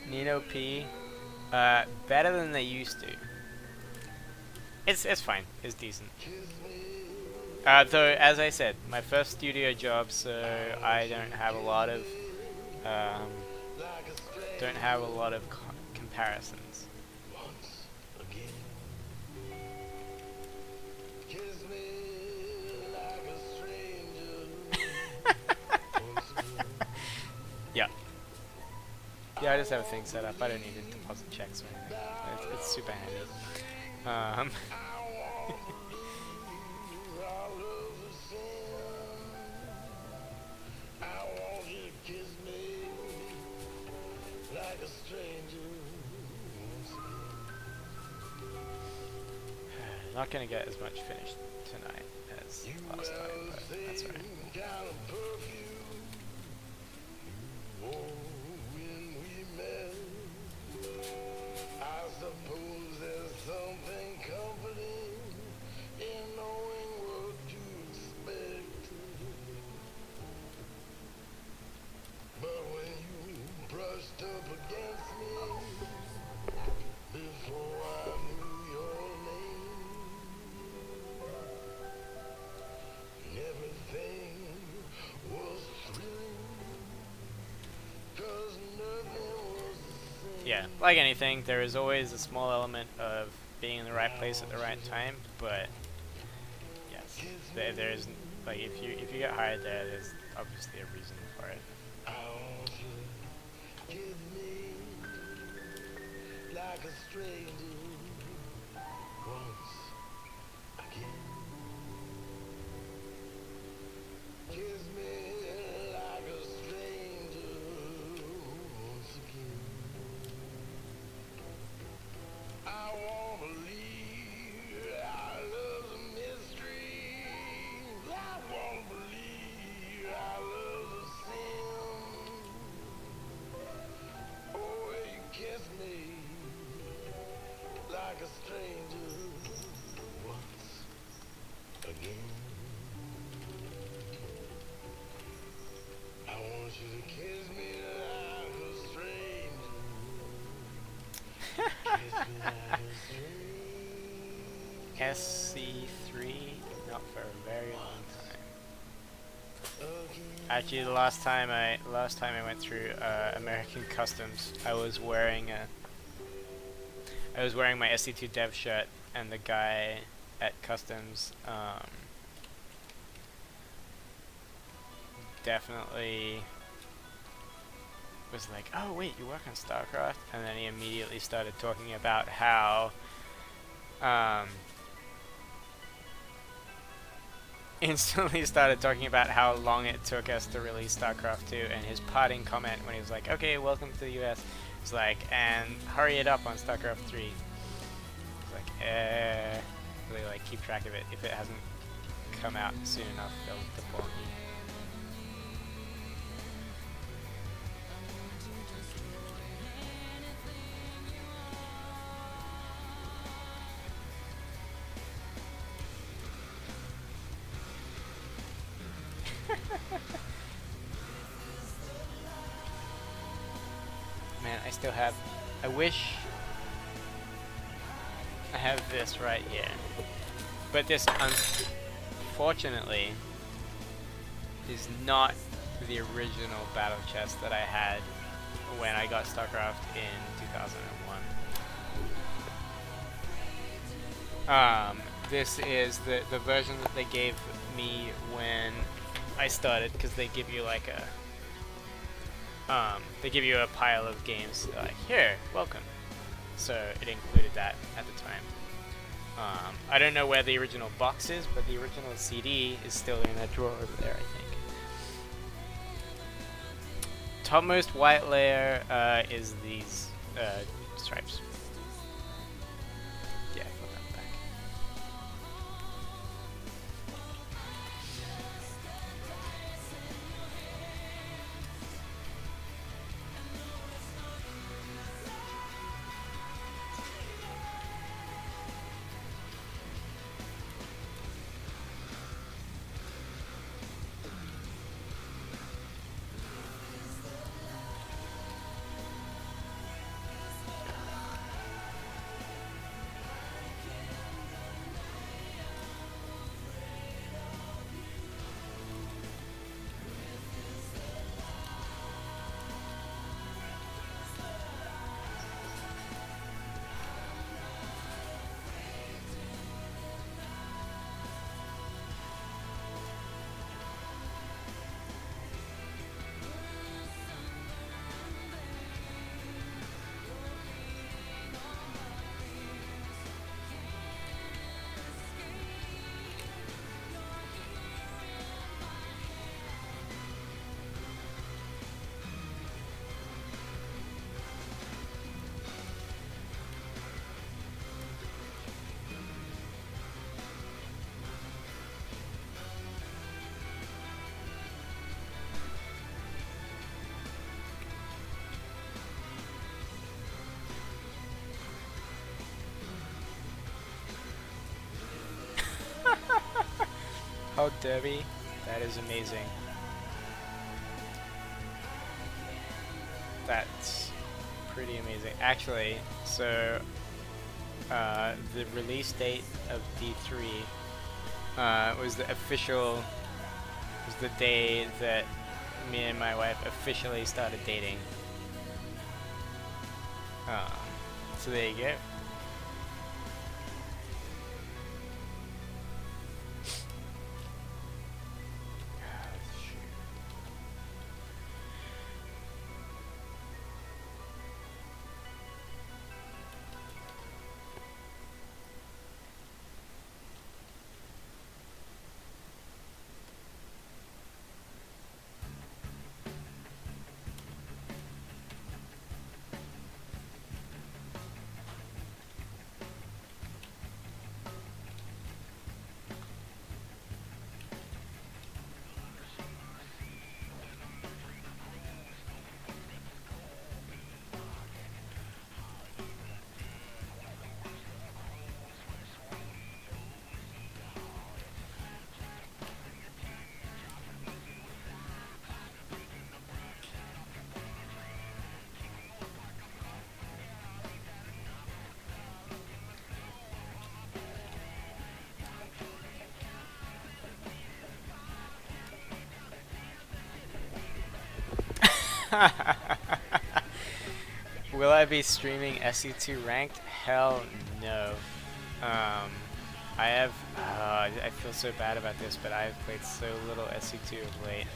Nino P. Better than they used to. It's fine. It's decent. Though, as I said, my first studio job, so I don't have a lot of comparisons. Yeah. Yeah, I just have a thing set up. I don't need to deposit checks or anything. It's super handy. Not gonna get as much finished tonight as last time, but that's alright. Yeah, like anything, there is always a small element of being in the right place at the right time, but yes, there's like if you get hired there, there's obviously a reason for it. SC3, not for a very long time. Actually, the last time I went through American Customs, I was wearing my SC2 dev shirt, and the guy at Customs definitely was like, "Oh wait, you work on Starcraft?" And then he immediately started talking about how instantly started talking about how long it took us to release Starcraft 2, and his parting comment when he was like, "Okay, welcome to the US," was like, "And hurry it up on Starcraft 3." It's like, really like keep track of it. If it hasn't come out soon enough, they'll default you. Man, I wish I have this right here. But this, unfortunately, is not the original battle chest that I had when I got Starcraft in 2001. This is the version that they gave me when I started, because they give you like a pile of games. They're like, "Here, welcome." So it included that at the time. I don't know where the original box is, but the original CD is still in that drawer over there, I think. Topmost white layer is these stripes. Yeah, flip that back. World Derby. That is amazing. That's pretty amazing. Actually, so the release date of D3 was the day that me and my wife officially started dating. So there you go. Will I be streaming SE2 ranked? Hell no. I feel so bad about this, but I've played so little SE2 of late.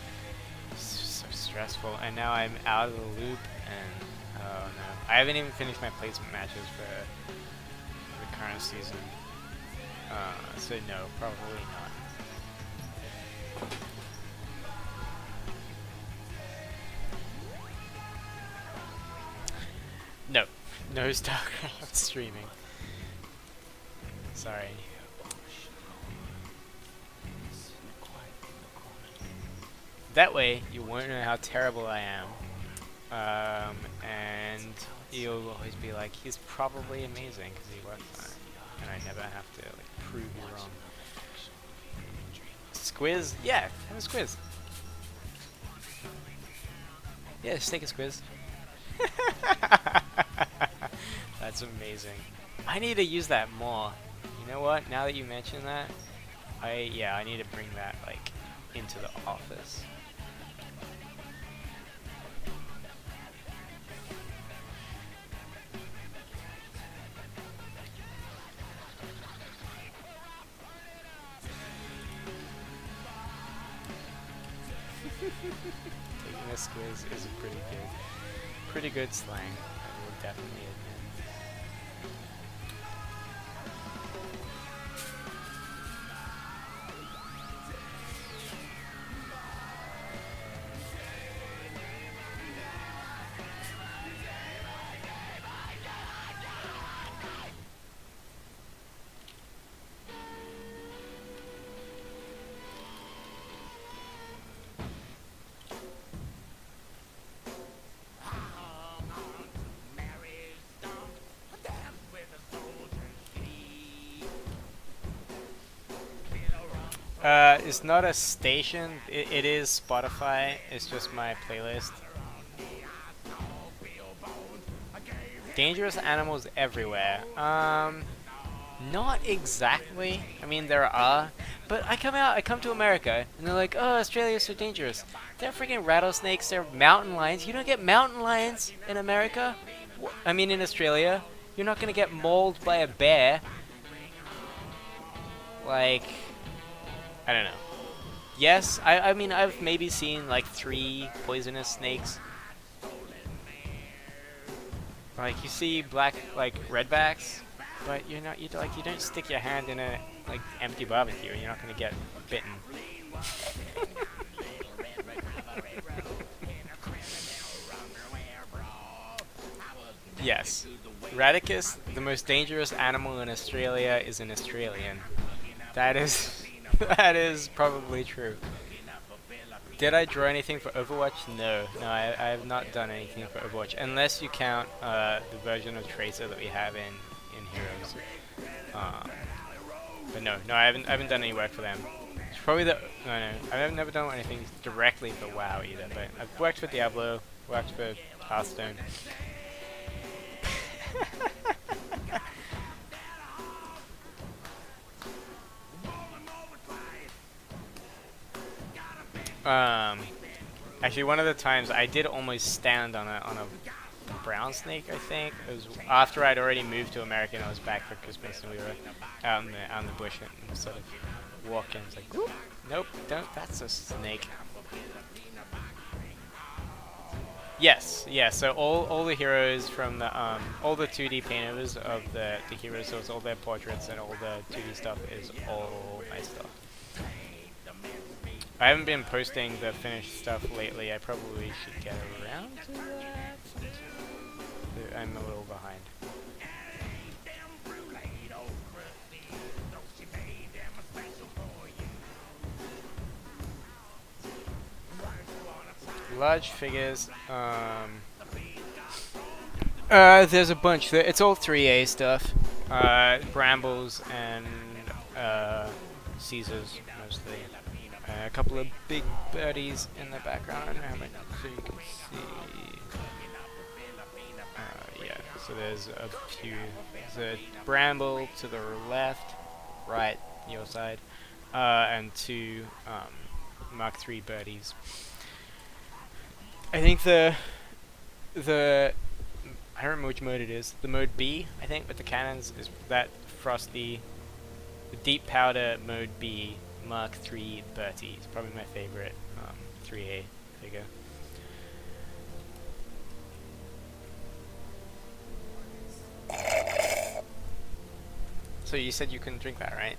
It's so stressful, and now I'm out of the loop, and oh no. I haven't even finished my placement matches for the current season. So no, probably not. No, no Starcraft streaming. Sorry. That way, you won't know how terrible I am, and you'll always be like, he's probably amazing because he worked on it, and I never have to like prove you wrong. Squiz? Yeah, have a squiz. Yeah, just take a squiz. That's amazing. I need to use that more. You know what? Now that you mention that, I need to bring that like into the office. Taking a squiz is a pretty good slang, I will definitely admit. It's not a station, it is Spotify, it's just my playlist. Dangerous animals everywhere. Not exactly. I mean, there are, but I come to America, and they're like, oh, Australia's so dangerous. There are freaking rattlesnakes, there are mountain lions. You don't get mountain lions in America? I mean, in Australia. You're not gonna get mauled by a bear. Like, I don't know. Yes, I mean, I've maybe seen like 3 poisonous snakes. Like, you see black, like, redbacks, but you don't stick your hand in a, like, empty barbecue and you're not gonna get bitten. Yes. Radicus, the most dangerous animal in Australia, is an Australian. That is probably true. Did I draw anything for Overwatch? No, I have not done anything for Overwatch, unless you count the version of Tracer that we have in Heroes. But no, I haven't done any work for them. It's probably the no. I've never done anything directly for WoW either, but I've worked for Diablo, worked for Hearthstone. Actually, one of the times I did almost stand on a brown snake. I think it was after I'd already moved to America and I was back for Christmas, and we were out in the bush and sort of walking. It's like, whoop, nope, don't. That's a snake. Yes, yeah. So all the heroes from the all the 2D paintovers of the heroes, so it's all their portraits and all the 2D stuff is all my stuff. I haven't been posting the finished stuff lately. I probably should get around to that. I'm a little behind. Large figures. There's a bunch. It's all 3A stuff. Brambles and Caesars mostly. A couple of big birdies in the background. I don't know how many, so you can see. Yeah, so there's a few. There's a bramble to the left, right, your side, and two Mark III birdies. I think the I don't remember which mode it is. The mode B, I think, with the cannons is that frosty. The deep powder mode B. Mark III Bertie. It's probably my favorite 3A figure. So you said you couldn't drink that, right?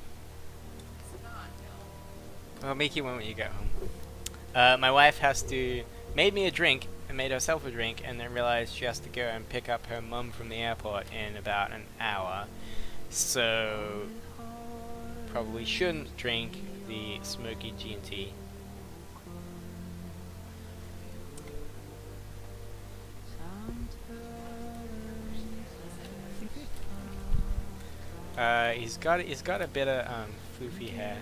I'll make you one when you get home. My wife made me a drink and made herself a drink and then realized she has to go and pick up her mum from the airport in about an hour. So probably shouldn't drink the smoky G&T. He's got a bit of floofy hair.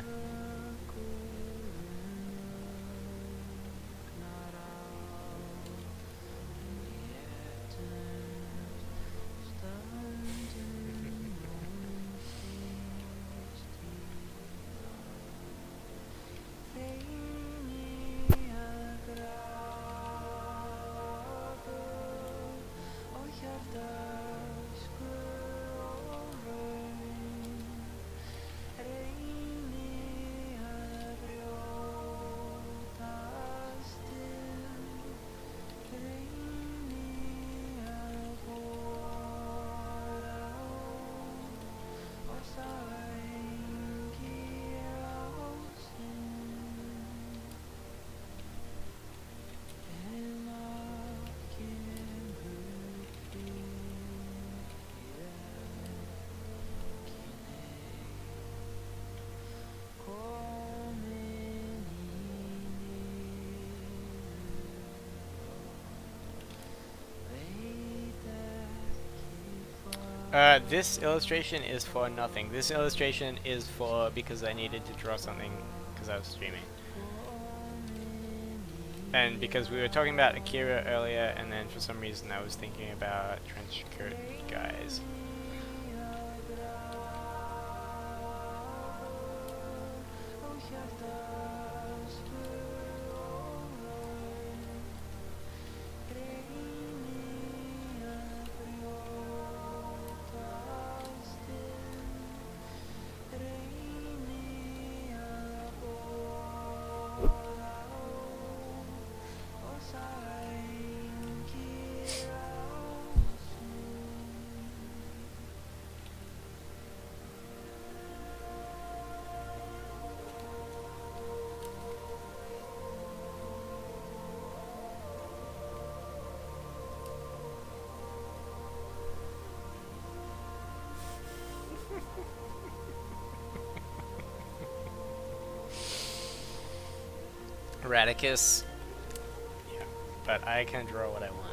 This illustration is for nothing. This illustration is for because I needed to draw something because I was streaming. And because we were talking about Akira earlier, and then for some reason I was thinking about trench coat guys. Radicus. Yeah, but I can draw what I want.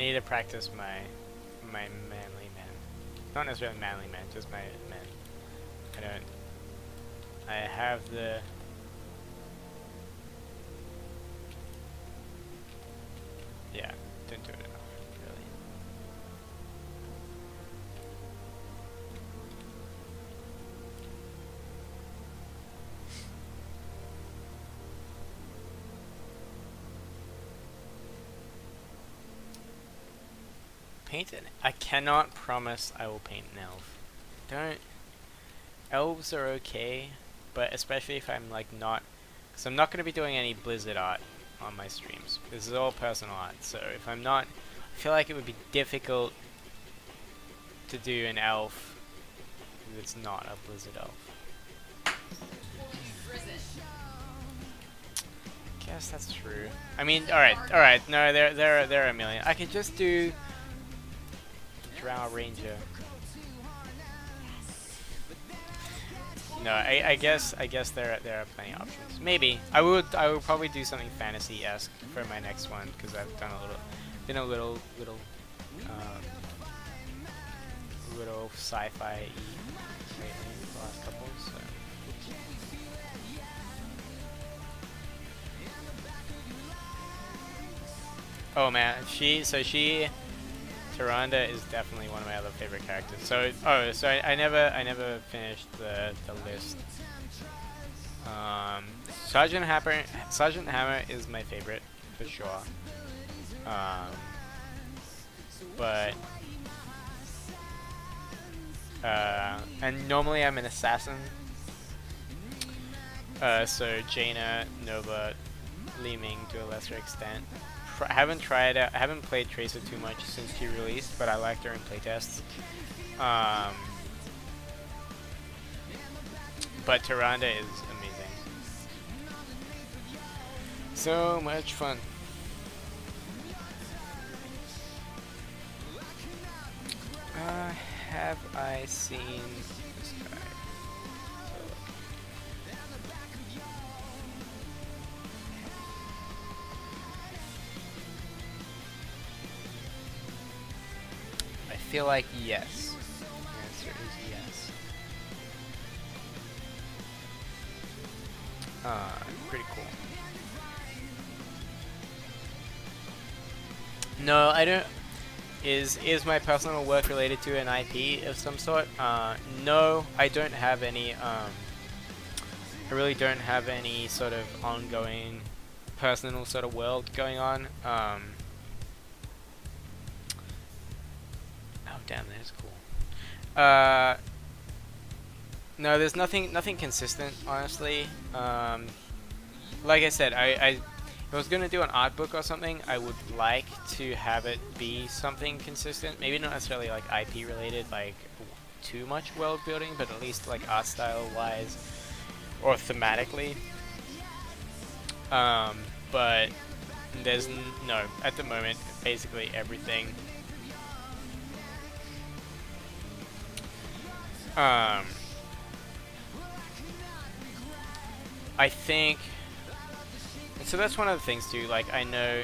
need to practice my manly man. Not necessarily manly man, just my men. I have the... Yeah, didn't do it enough, really. Paint it. I cannot promise I will paint an elf. Elves are okay, but especially if I'm like not, because I'm not going to be doing any Blizzard art on my streams. This is all personal art, so if I'm not, I feel like it would be difficult to do an elf if it's not a Blizzard elf. I guess that's true. I mean, alright, no, there are a million. I could just do Drow Ranger. No, I guess there are plenty of options. Maybe I would probably do something fantasy-esque for my next one because I've done been a little sci-fi lately the last couple. So. Oh man, Tyrande is definitely one of my other favorite characters. So, I never finished the list. Sergeant Hammer is my favorite for sure. And normally I'm an assassin. So Jaina, Nova, Li Ming to a lesser extent. I haven't played Tracer too much since she released, but I liked her in playtests. But Tyrande is amazing. So much fun. Have I seen this guy? I feel like yes. The answer is yes. Pretty cool. No, I don't. Is my personal work related to an IP of some sort? No, I don't have any. I really don't have any sort of ongoing personal sort of world going on. Oh damn, that's cool. No, there's nothing consistent, honestly. Like I said, if I was going to do an art book or something, I would like to have it be something consistent. Maybe not necessarily like IP related, like too much world building, but at least like art style wise or thematically. But there's no, at the moment, basically everything. I think. So that's one of the things too, like I know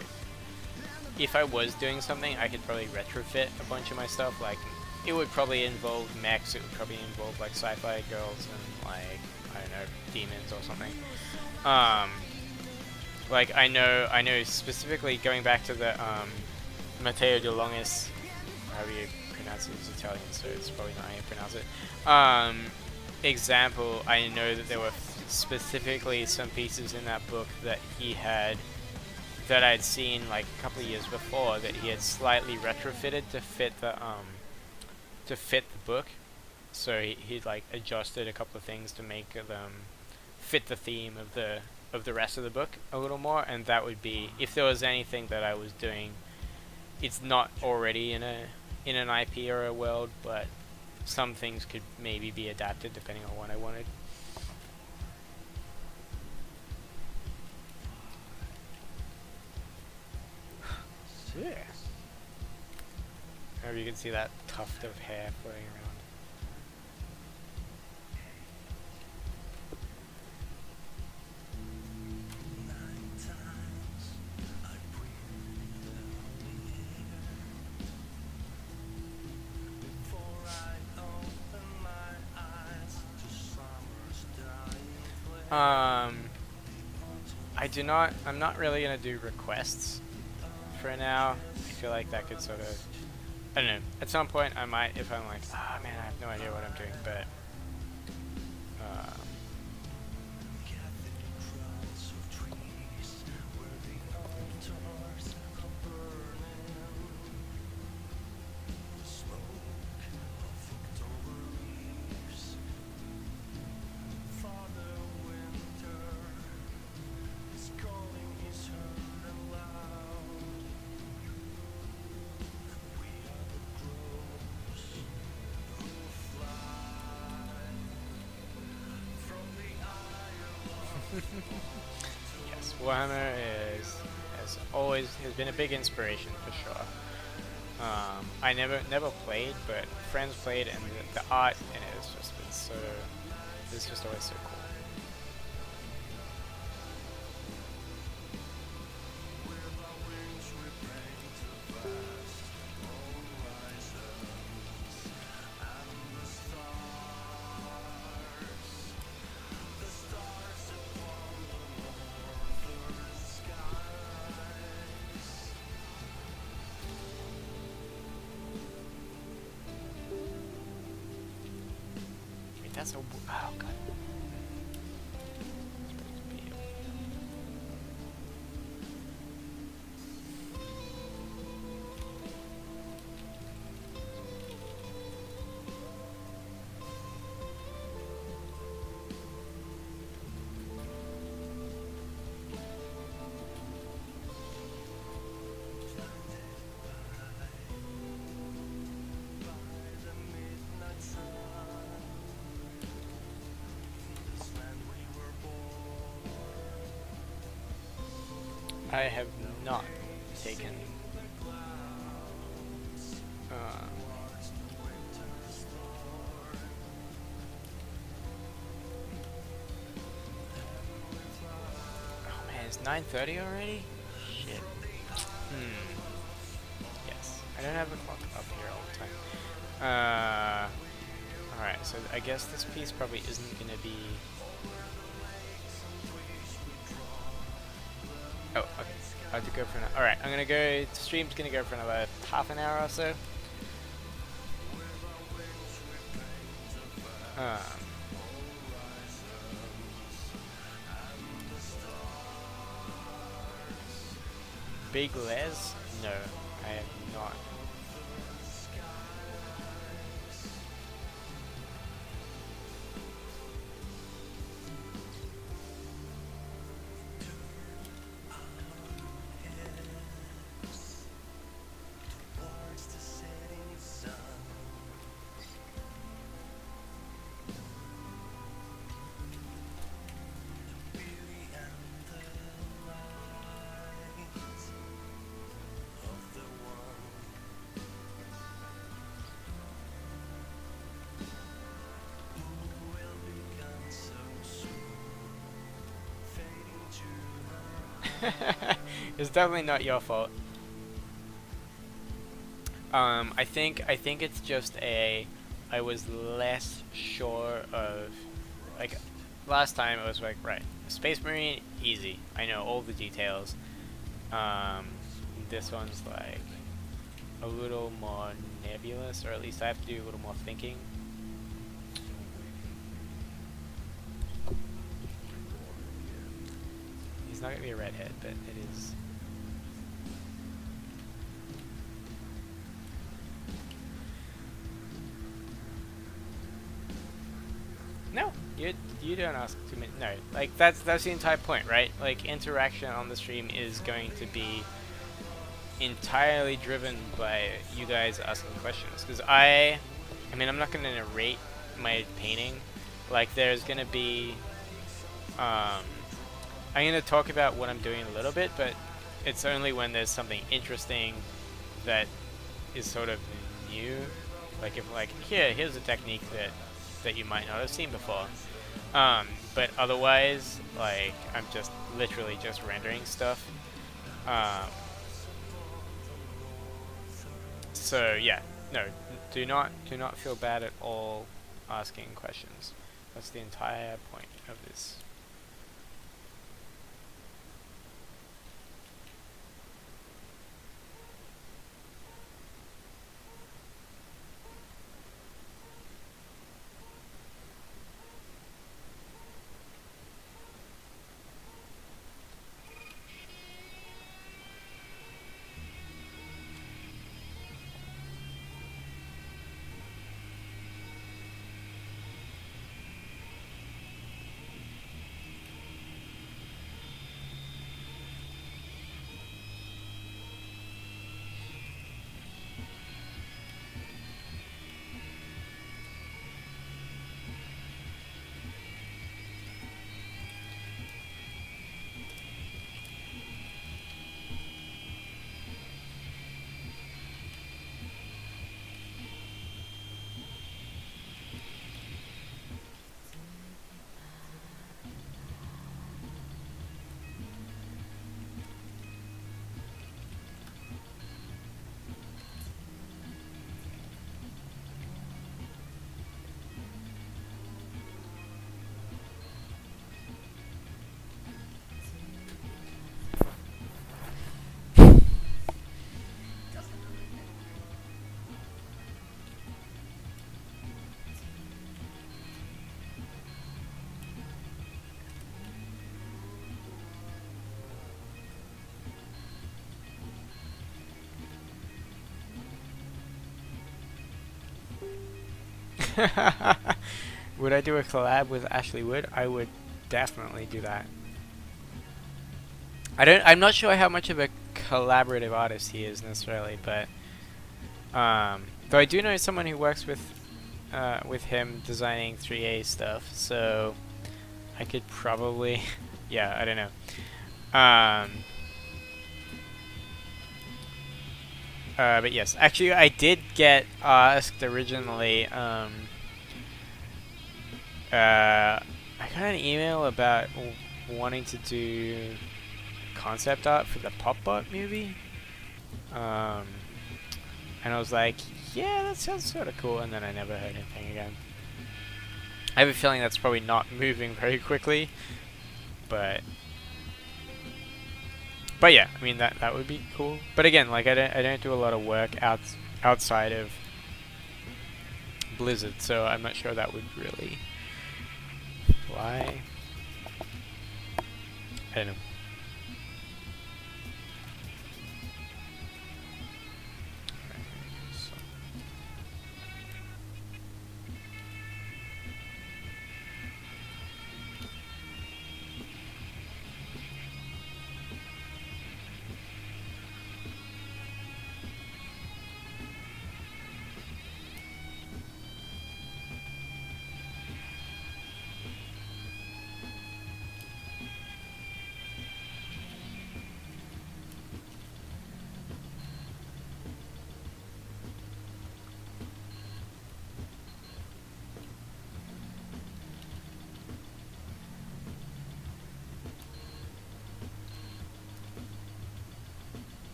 if I was doing something I could probably retrofit a bunch of my stuff, like it would probably involve mechs, it would probably involve like sci-fi girls and like, I don't know, demons or something. Like I know specifically going back to the Matteo de Longis, however you pronounce it, it's Italian so it's probably not how you pronounce it, example, I know that there were specifically some pieces in that book that he had, that I'd seen like a couple of years before, that he had slightly retrofitted to fit the book. So he'd like adjusted a couple of things to make them fit the theme of the rest of the book a little more, and that would be if there was anything that I was doing, it's not already in an IP or a world, but some things could maybe be adapted depending on what I wanted. Yeah. I hope you can see that tuft of hair floating around. I'm not really gonna do requests for now. I feel like that could sort of, I don't know, at some point I might, if I'm like, ah man, I have no idea what I'm doing, but yes, Warhammer has been a big inspiration for sure. I never played, but friends played, and the art in it has just been so, it's just always so cool. Wait, that's a, oh god. I have not taken oh man, it's 9:30 already? Shit. Yes. I don't have the clock up here all the time. Alright, so I guess this piece probably isn't gonna be. Oh, okay. I have to go for another. Alright, I'm gonna go. The stream's gonna go for another half an hour or so. Big Les? No, I have not. It's definitely not your fault. I think it's just I was less sure of, like, last time it was like, right, Space Marine, easy. I know all the details. This one's like a little more nebulous, or at least I have to do a little more thinking. He's not gonna be a redhead, but it is. No, you don't ask too many. No, like that's the entire point, right? Like interaction on the stream is going to be entirely driven by you guys asking questions. Because I mean, I'm not gonna narrate my painting. Like there's gonna be, I'm gonna talk about what I'm doing a little bit, but it's only when there's something interesting that is sort of new. Like if like here's a technique that you might not have seen before. But otherwise, like I'm just literally just rendering stuff. So yeah, no, do not feel bad at all asking questions. That's the entire point of this Would I do a collab with Ashley Wood? I would definitely do that. I'm not sure how much of a collaborative artist he is necessarily, but though I do know someone who works with him designing 3A stuff, so I could probably yeah, I don't know. But yes, actually I did get asked originally, I got an email about wanting to do concept art for the Popbot movie, and I was like, yeah, that sounds sort of cool, and then I never heard anything again. I have a feeling that's probably not moving very quickly, but yeah, I mean that would be cool. But again, like I don't do a lot of work outside of Blizzard, so I'm not sure that would really fly. I don't know.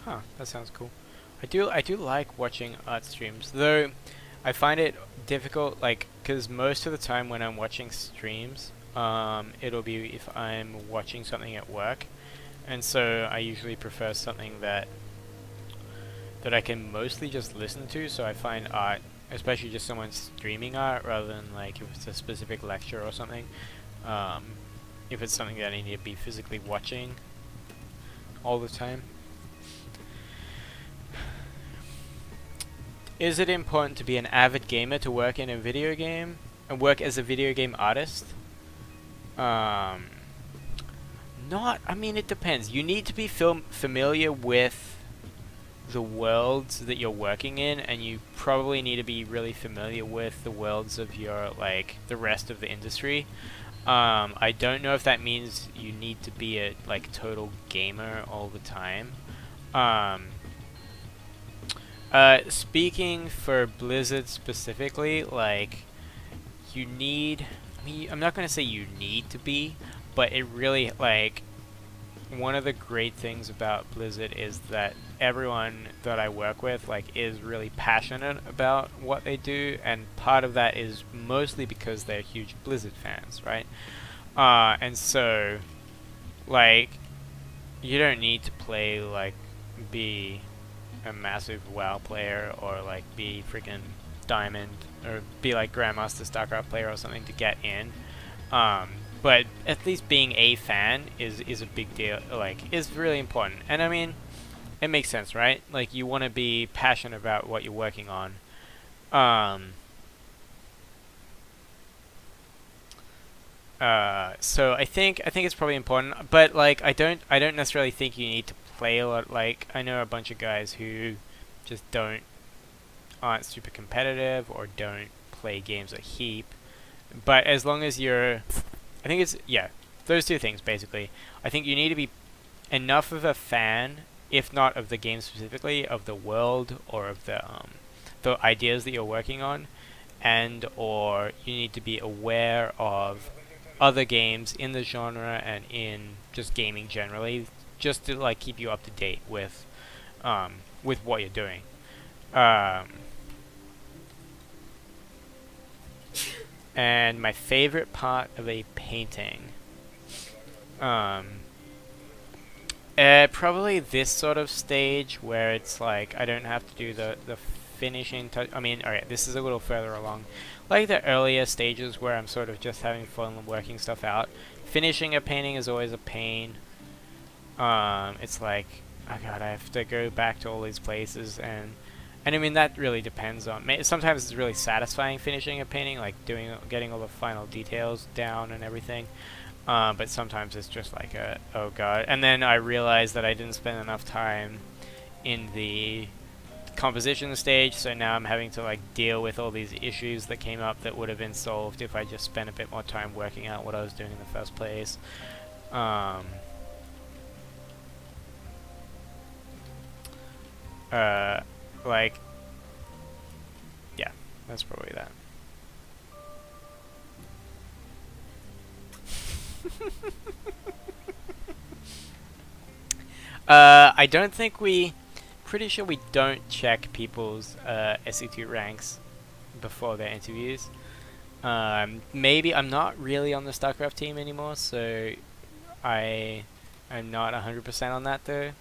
Huh, that sounds cool. I do like watching art streams, though I find it difficult, like, because most of the time when I'm watching streams, it'll be if I'm watching something at work, and so I usually prefer something that I can mostly just listen to, so I find art, especially just someone streaming art, rather than like if it's a specific lecture or something, if it's something that I need to be physically watching all the time. Is it important to be an avid gamer to work in a video game and work as a video game artist? Not, I mean, it depends. You need to be familiar with the worlds that you're working in, and you probably need to be really familiar with the worlds of your, like, the rest of the industry. I don't know if that means you need to be a, like, total gamer all the time. Speaking for Blizzard specifically, like, you need, I mean, I'm not going to say you need to be, but it really, like, one of the great things about Blizzard is that everyone that I work with, like, is really passionate about what they do, and part of that is mostly because they're huge Blizzard fans, right? And so, like, you don't need to play, like, be a massive WoW player or like be freaking Diamond or be like Grandmaster Starcraft player or something to get in, but at least being a fan is a big deal, like is really important. And I mean, it makes sense, right? Like you want to be passionate about what you're working on. So I think it's probably important, but like I don't necessarily think you need to play a lot. Like I know a bunch of guys who just aren't super competitive or don't play games a heap, but as long as you're, I think it's, yeah, those two things basically. I think you need to be enough of a fan, if not of the game specifically, of the world or of the ideas that you're working on, and or you need to be aware of other games in the genre and in just gaming generally, just to like keep you up to date with what you're doing. And my favorite part of a painting, Probably this sort of stage where it's like I don't have to do the finishing touch. I mean, alright, this is a little further along. Like the earlier stages where I'm sort of just having fun and working stuff out. Finishing a painting is always a pain. It's like, oh god, I have to go back to all these places, and I mean that really depends on. Sometimes it's really satisfying finishing a painting, like getting all the final details down and everything. But sometimes it's just like oh god. And then I realized that I didn't spend enough time in the composition stage, so now I'm having to like deal with all these issues that came up that would have been solved if I just spent a bit more time working out what I was doing in the first place. Like, yeah, that's probably that. I don't think pretty sure we don't check people's SE2 ranks before their interviews. Maybe I'm not really on the Starcraft team anymore, so I'm not 100% on that though.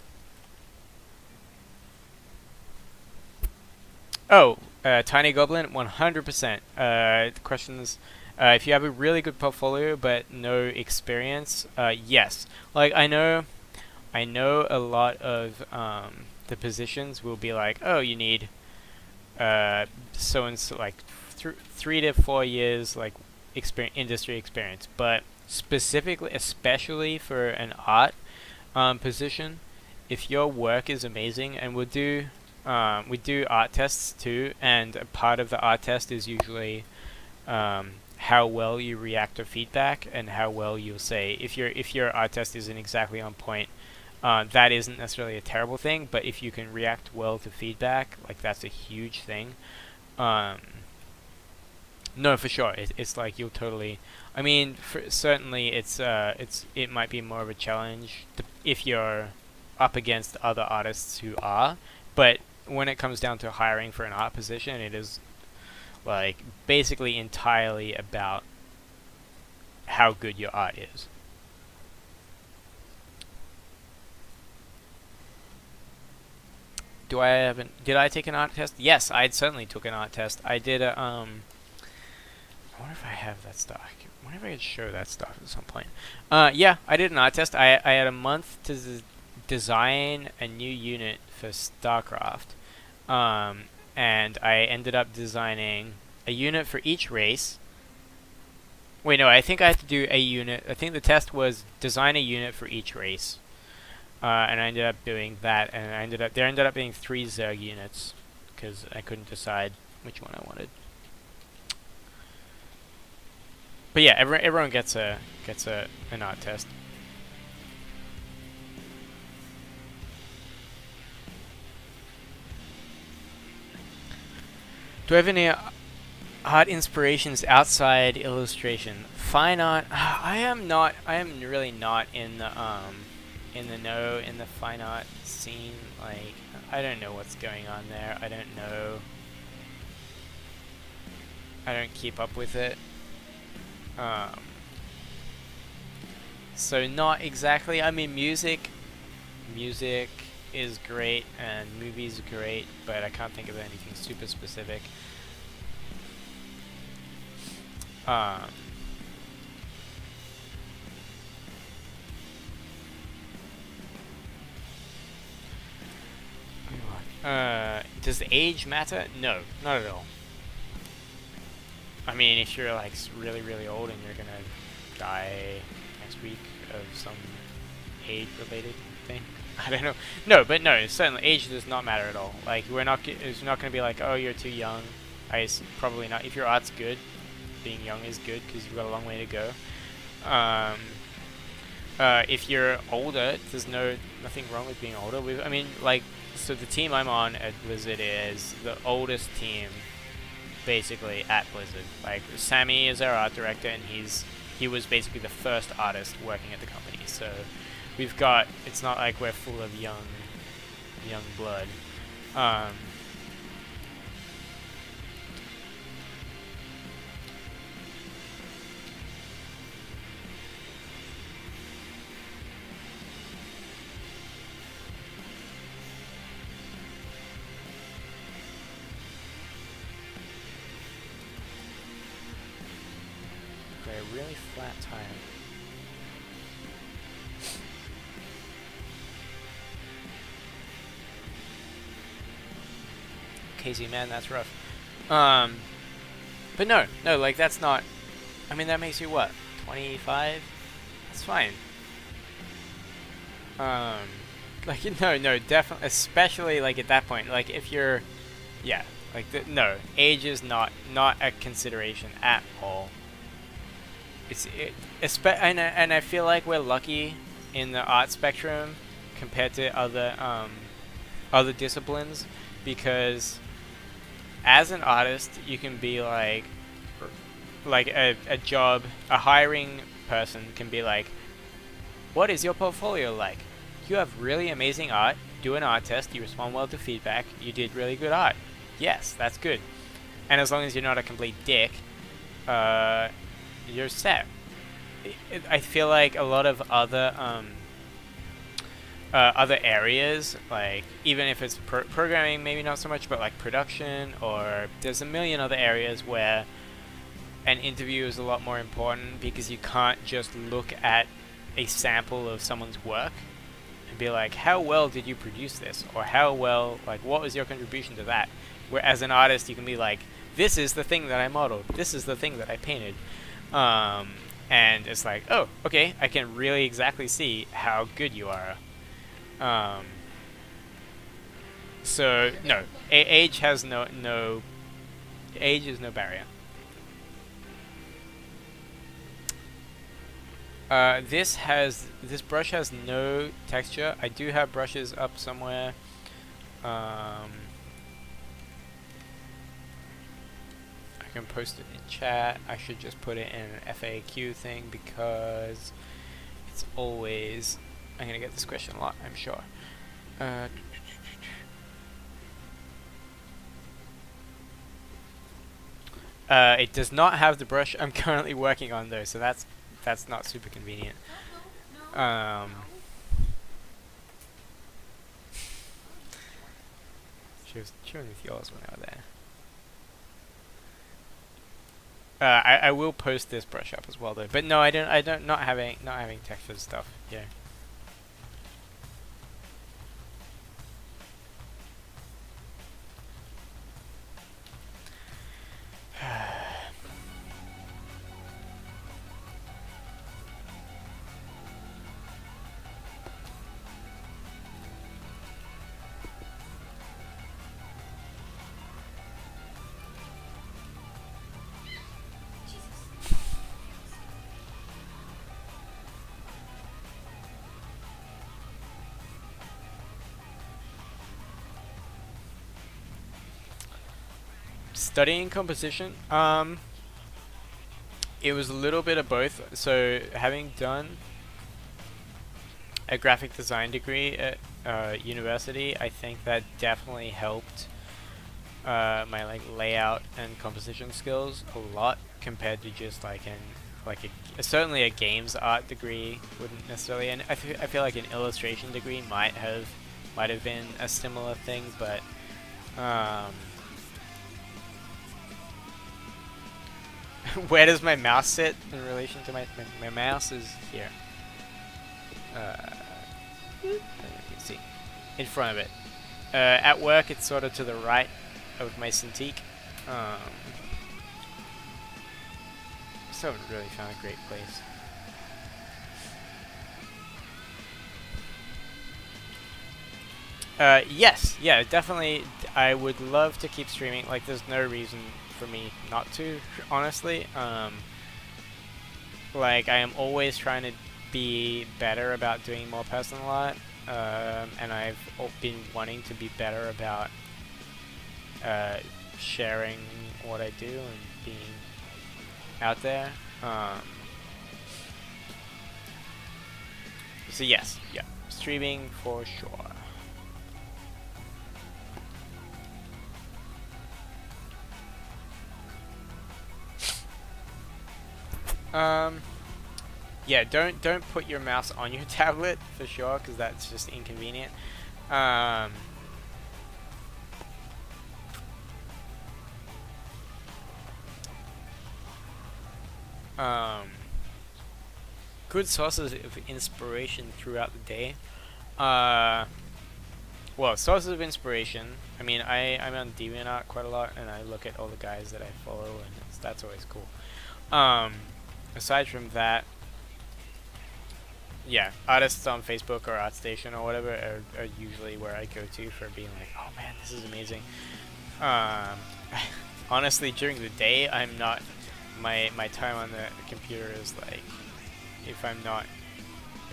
Oh, Tiny Goblin, 100%. The question is, if you have a really good portfolio but no experience, yes. Like I know a lot of the positions will be like, oh, you need so and so, like 3 to 4 years like industry experience, but specifically, especially for an art position, if your work is amazing, and we do art tests too, and a part of the art test is usually how well you react to feedback and how well you'll say if your art test isn't exactly on point. That isn't necessarily a terrible thing, but if you can react well to feedback, like that's a huge thing. No, for sure, it's like you'll totally. I mean, certainly it might be more of a challenge if you're up against other artists who are, but when it comes down to hiring for an art position, it is like basically entirely about how good your art is. Did I take an art test? Yes, I certainly took an art test. I did a I wonder if I have that stuff. I wonder if I could show that stuff at some point. Yeah, I did an art test. I had a month to design a new unit for Starcraft. And I ended up designing a unit for each race. Wait, no, I think I had to do a unit. I think the test was design a unit for each race. And I ended up doing that, and there ended up being 3 Zerg units because I couldn't decide which one I wanted. But yeah, everyone gets an art test. Do I have any art inspirations outside illustration? Fine art. I am really not in the know in the fine art scene. Like, I don't know what's going on there. I don't know. I don't keep up with it. So not exactly. I mean, music is great and movies are great, but I can't think of anything super specific. Does the age matter? No, not at all. I mean, if you're like really, really old and you're gonna die next week of some age-related thing, I don't know. No, but no, certainly age does not matter at all. Like, it's not gonna be like, oh, you're too young. Probably not. If your art's good, being young is good because you've got a long way to go. If you're older, there's nothing wrong with being older. I mean, like, so the team I'm on at Blizzard is the oldest team, basically, at Blizzard. Like, Sammy is our art director, and he was basically the first artist working at the company. So we've got, it's not like we're full of young blood. Sorry, a really flat tire. Casey, man, that's rough. But no, like that's not. I mean, that makes you what? 25? That's fine. Like no, definitely, especially like at that point, like if you're, yeah, like no, age is not a consideration at all. And I feel like we're lucky in the art spectrum compared to other disciplines, because as an artist you can be like a hiring person can be like, what is your portfolio like? You have really amazing art, do an art test, you respond well to feedback, you did really good art. Yes, that's good. And as long as you're not a complete dick, you're set. I feel like a lot of other areas, like even if it's programming, maybe not so much, but like production, or there's a million other areas where an interview is a lot more important, because you can't just look at a sample of someone's work and be like, how well did you produce this, or how well, like, what was your contribution to that? Where as an artist you can be like, this is the thing that I modeled, this is the thing that I painted, and it's like, oh, okay, I can really exactly see how good you are. So no, age has no age is no barrier. This brush has no texture. I do have brushes up somewhere. I can post it in chat. I should just put it in an FAQ thing, because it's always, I'm gonna get this question a lot, I'm sure. It does not have the brush I'm currently working on though, so that's not super convenient. She was chewing with yours when I was there. I will post this brush up as well though, but no, I don't not having textured stuff here. Studying composition, it was a little bit of both. So having done a graphic design degree at university, I think that definitely helped my like layout and composition skills a lot, compared to just like certainly a games art degree wouldn't necessarily, and I feel like an illustration degree might have been a similar thing, but where does my mouse sit in relation to my mouse is here. You can see in front of it. At work, it's sort of to the right of my Cintiq. Still haven't really found a great place. Yes, yeah, definitely. I would love to keep streaming. Like, there's no reason for me not to, honestly. Like, I am always trying to be better about doing more personal art, and I've been wanting to be better about sharing what I do and being out there. So yes, yeah, streaming for sure. Yeah, don't put your mouse on your tablet for sure, because that's just inconvenient. Good sources of inspiration throughout the day. Well, sources of inspiration. I mean, I'm on DeviantArt quite a lot, and I look at all the guys that I follow, and that's always cool. Aside from that, yeah, artists on Facebook or ArtStation or whatever are usually where I go to for being like, oh man, this is amazing. Honestly, during the day, I'm not. My time on the computer is like, if I'm not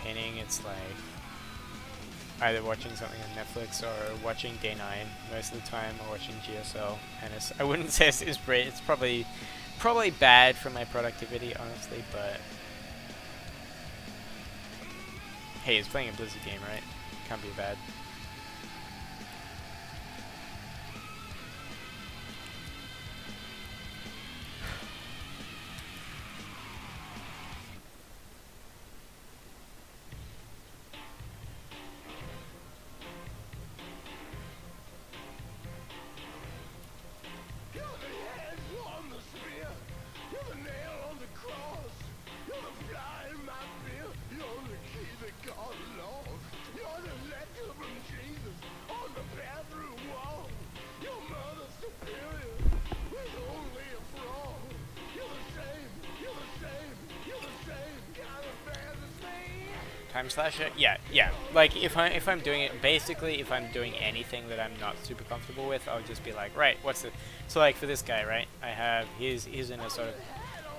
painting, it's like either watching something on Netflix or watching Day 9 most of the time, or watching GSL. And I wouldn't say it's great. It's probably bad for my productivity, honestly. But hey, it's playing a Blizzard game, right? Can't be bad. Time slasher? Yeah. Like if I'm doing it, basically if I'm doing anything that I'm not super comfortable with, I'll just be like, right, what's it? So like for this guy, right? He's in a sort of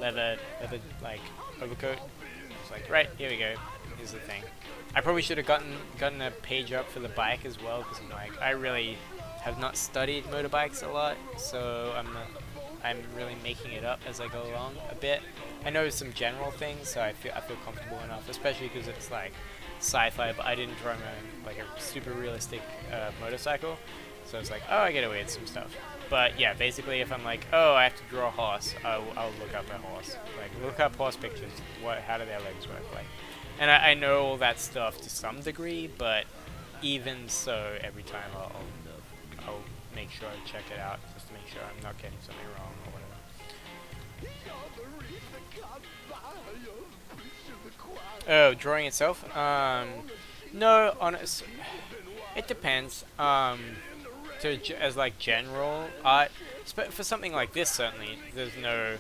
leather like overcoat. It's like, right, here we go. Here's the thing. I probably should have gotten a page up for the bike as well, because I really have not studied motorbikes a lot, so I'm really making it up as I go along a bit. I know some general things, so I feel comfortable enough, especially because it's like sci-fi, but I didn't draw like a super realistic motorcycle, so it's like, oh, I get away with some stuff. But yeah, basically, if I'm like, oh, I have to draw a horse, I'll look up a horse, like look up horse pictures. How do their legs work like? And I know all that stuff to some degree, but even so, every time I'll make sure I check it out just to make sure I'm not getting something wrong or whatever. Oh, drawing itself? No, honest. It depends. As like general art, for something like this, certainly there's no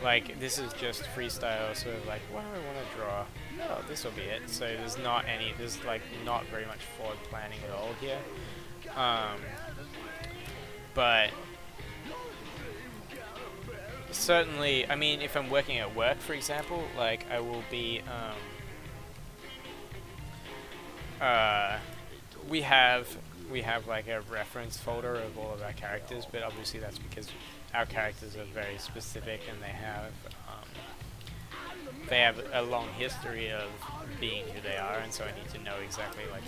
like this is just freestyle. Sort of like, what do I want to draw? Oh, this will be it. So there's like not very much forward planning at all here. But certainly, I mean, if I'm working at work, for example, like I will be, we have like a reference folder of all of our characters, but obviously that's because our characters are very specific and they have a long history of being who they are, and so I need to know exactly like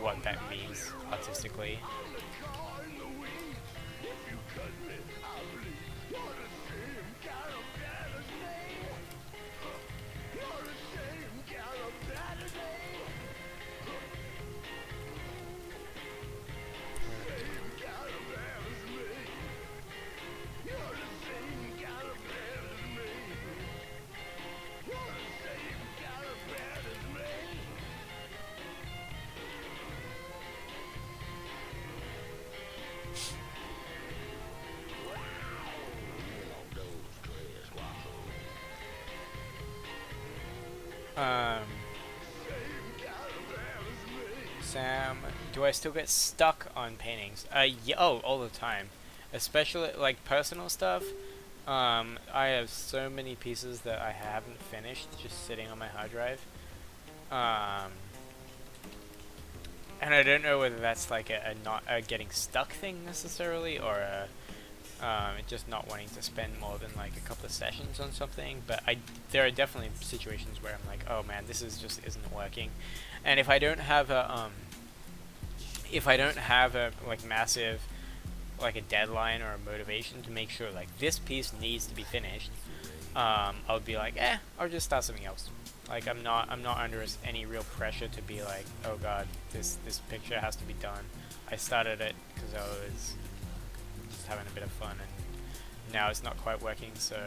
what that means artistically. Sam, do I still get stuck on paintings? Yeah, all the time. Especially, like, personal stuff. I have so many pieces that I haven't finished just sitting on my hard drive. And I don't know whether that's like a getting stuck thing necessarily, or just not wanting to spend more than like a couple of sessions on something. But there are definitely situations where I'm like, oh man, this just isn't working. And if I don't have a like massive, like a deadline or a motivation to make sure like this piece needs to be finished, I'll be like, I'll just start something else. Like I'm not under any real pressure to be like, oh god, this picture has to be done. I started it because I was just having a bit of fun, and now it's not quite working, so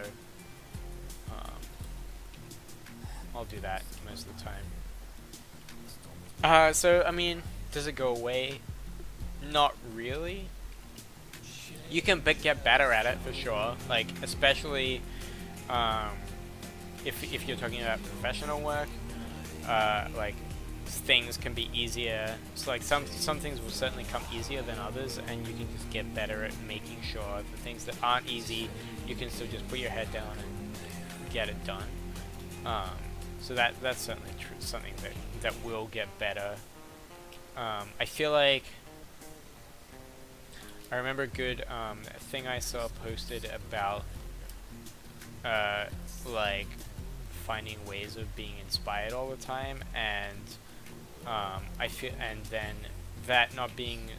I'll do that most of the time. So I mean, does it go away? Not really. You can get better at it for sure, like especially if you're talking about professional work, like things can be easier. So like some things will certainly come easier than others, and you can just get better at making sure the things that aren't easy, you can still just put your head down and get it done. So that's certainly something that will get better. I feel like I remember a good thing I saw posted about like finding ways of being inspired all the time, and I feel, and then that not being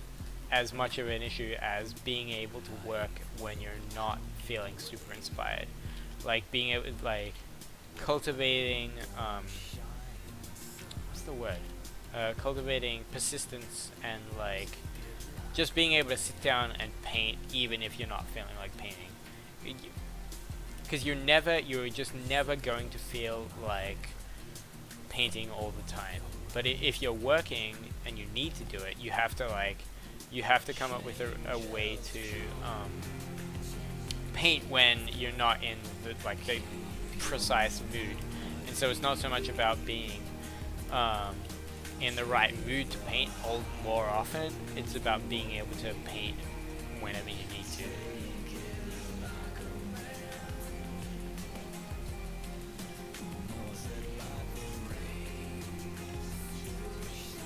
as much of an issue as being able to work when you're not feeling super inspired, like being able, like cultivating what's the word? Cultivating persistence, and like just being able to sit down and paint even if you're not feeling like painting, because you're just never going to feel like painting all the time. But if you're working and you need to do it, you have to come up with a way to paint when you're not in the precise mood. And so it's not so much about being in the right mood to paint more often. It's about being able to paint whenever you need to.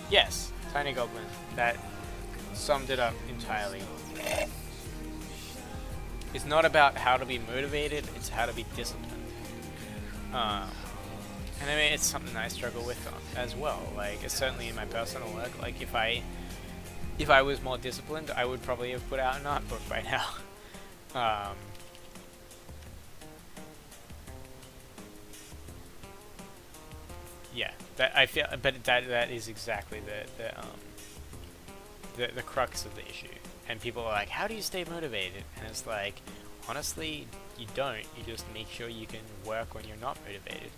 Yes, Tiny Goblin. That summed it up entirely. It's not about how to be motivated, it's how to be disciplined. And I mean, it's something I struggle with as well. Like, it's certainly in my personal work. Like, if I was more disciplined, I would probably have put out an art book by now. Yeah, that I feel, but that is exactly the crux of the issue. And people are like, "How do you stay motivated?" And it's like, honestly, you don't. You just make sure you can work when you're not motivated.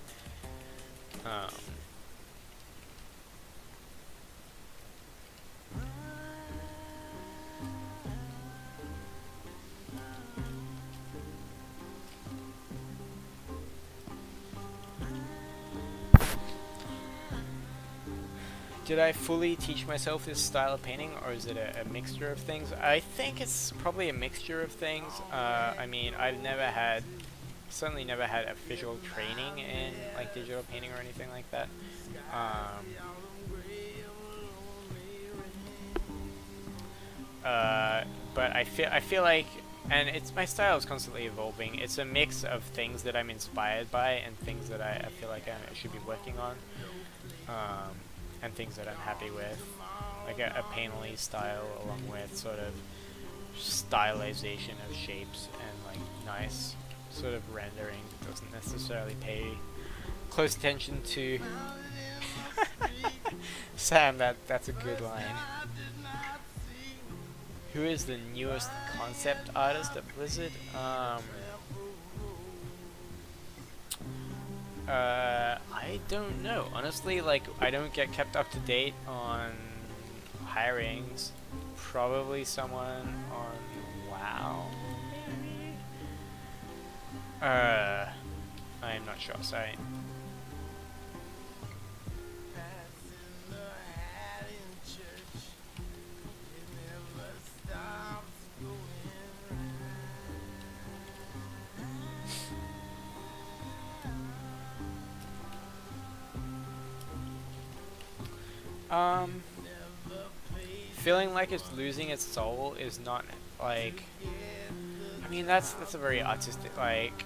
Did I fully teach myself this style of painting, or is it a mixture of things? I think it's probably a mixture of things. I mean, certainly never had official training in like digital painting or anything like that. But I feel like, and my style is constantly evolving. It's a mix of things that I'm inspired by and things that I feel like I should be working on. And things that I'm happy with, like a painterly style, along with sort of stylization of shapes and like nice sort of rendering. Doesn't necessarily pay close attention to. Sam, that's a good line. Who is the newest concept artist at Blizzard? I don't know. Honestly, like, I don't get kept up to date on hirings. Probably someone on WoW, maybe? I'm not sure, sorry. Feeling like it's losing its soul is not like, I mean, that's a very artistic, like,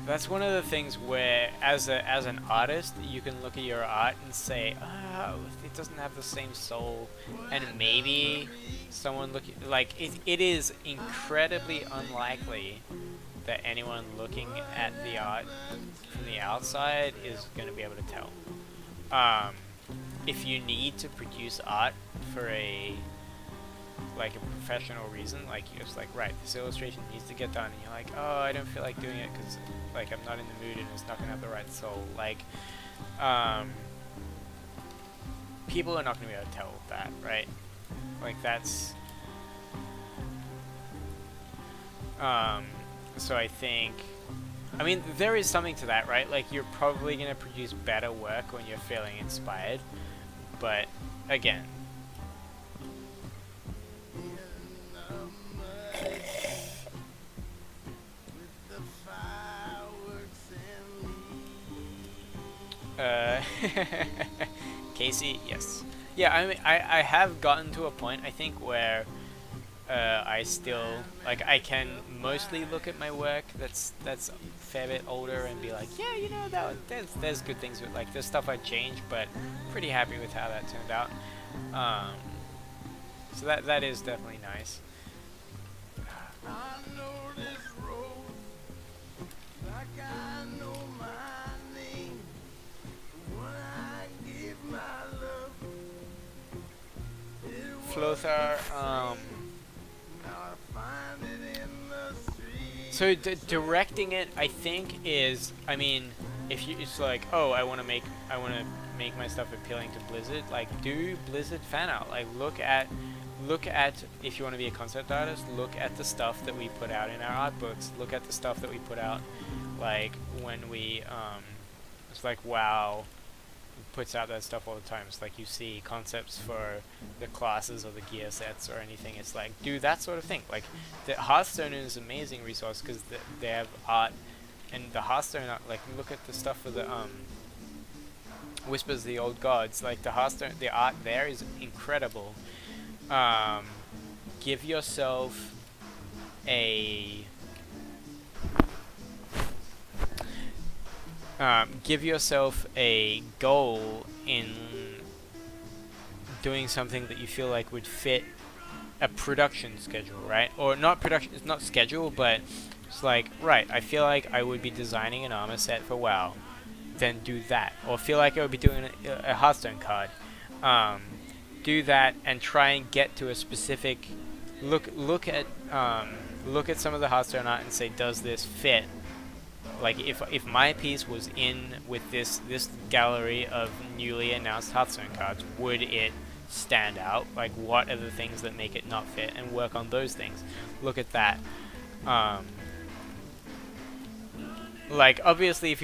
that's one of the things where as an artist you can look at your art and say, oh, it doesn't have the same soul, and maybe someone looking, like, it is incredibly unlikely that anyone looking at the art from the outside is going to be able to tell. If you need to produce art for like a professional reason, like you're just like, right, this illustration needs to get done, and you're like, oh, I don't feel like doing it because like I'm not in the mood and it's not gonna have the right soul. Like, people are not gonna be able to tell that, right? Like that's, so I think, I mean, there is something to that, right? Like you're probably gonna produce better work when you're feeling inspired, but again. Casey, yes. Yeah, I mean, I have gotten to a point, I think, where I still, like, I can mostly look at my work that's a fair bit older and be like, yeah, you know, there's good things with, like, there's stuff I'd change, but pretty happy with how that turned out. So that is definitely nice. I know this road like I know my name. When I give my love, Flothar, so directing it, I think, is, I mean, if you, it's like, oh, I want to make my stuff appealing to Blizzard, like, do Blizzard fan art, like, look at, if you want to be a concept artist, look at the stuff that we put out in our art books, look at the stuff that we put out, like, when we, it's like, WoW puts out that stuff all the time. It's like you see concepts for the classes or the gear sets or anything. It's like, do that sort of thing. Like, the Hearthstone is an amazing resource because they have art, and the Hearthstone art, like, look at the stuff for the Whispers of the Old Gods. Like, the Hearthstone, the art there is incredible. Give yourself a goal in doing something that you feel like would fit a production schedule, right? Or not production, it's not schedule, but it's like, right, I feel like I would be designing an armor set for WoW, then do that. Or feel like I would be doing a Hearthstone card. Do that and try and get to a specific look at some of the Hearthstone art and say, does this fit? Like, if my piece was in with this gallery of newly announced Hearthstone cards, would it stand out? Like, what are the things that make it not fit? And work on those things. Look at that. Like, obviously, if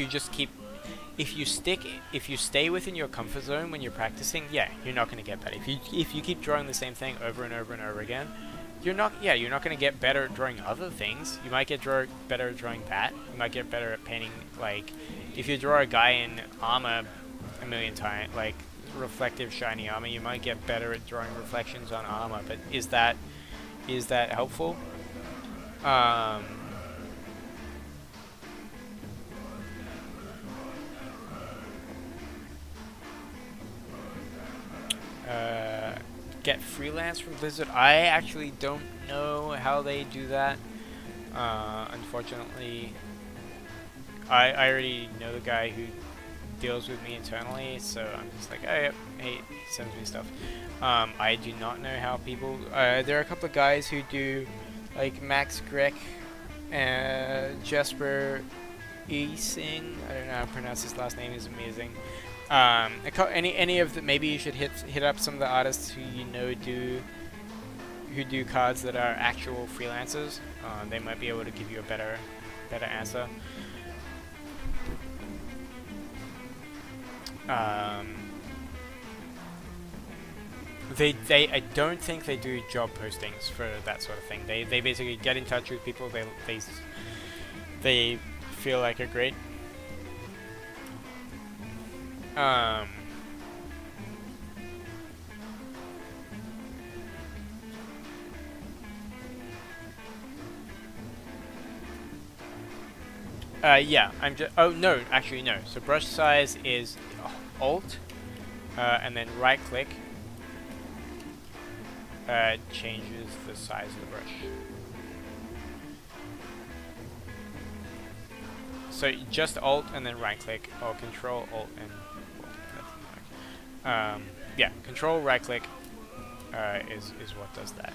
you stay within your comfort zone when you're practicing, yeah, you're not going to get better. If you keep drawing the same thing over and over and over again, you're not going to get better at drawing other things. You might get better at drawing that. You might get better at painting, like, if you draw a guy in armor a million times, like, reflective shiny armor, you might get better at drawing reflections on armor, but is that helpful? Get freelance from Blizzard. I actually don't know how they do that. Unfortunately, I already know the guy who deals with me internally, so I'm just like, oh, yep, he sends me stuff. I do not know how people. There are a couple of guys who do, like Max Grek, Jesper Easing. I don't know how to pronounce his last name. Is amazing. Any of the, maybe you should hit up some of the artists who you know who do cards that are actual freelancers. They might be able to give you a better answer. I don't think they do job postings for that sort of thing. They basically get in touch with people they feel like are great. Yeah, I'm just. Oh no, actually no. So brush size is Alt, and then right click. Changes the size of the brush. So just Alt and then right click, or Control Alt and yeah, Control right click, is what does that.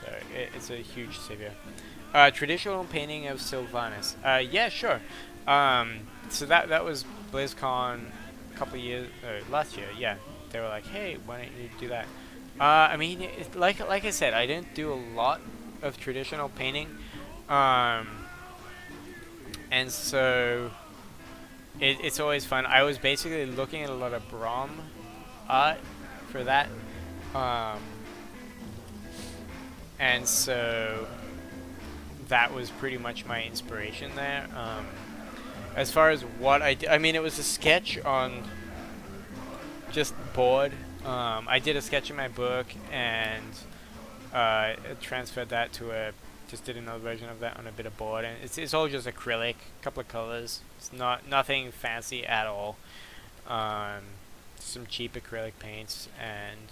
So it's a huge savior. Traditional painting of Sylvanas. Yeah, sure. So that was BlizzCon a couple of years, last year. Yeah, they were like, hey, why don't you do that? I mean, like I said, I didn't do a lot of traditional painting, and so it's always fun. I was basically looking at a lot of Brahm art for that, and so that was pretty much my inspiration there. As far as what I did, I mean, it was a sketch on just board. I did a sketch in my book and transferred that to just did another version of that on a bit of board, and it's all just acrylic, a couple of colors. It's nothing fancy at all. Some cheap acrylic paints, and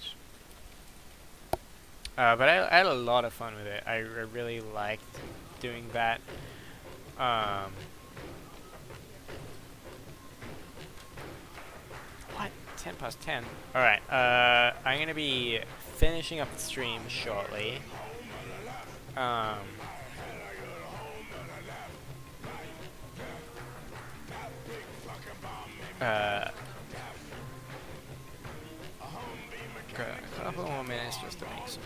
but I had a lot of fun with it. I really liked doing that. What? 10 past 10. Alright, I'm gonna be finishing up the stream shortly. Got a couple more minutes just to make some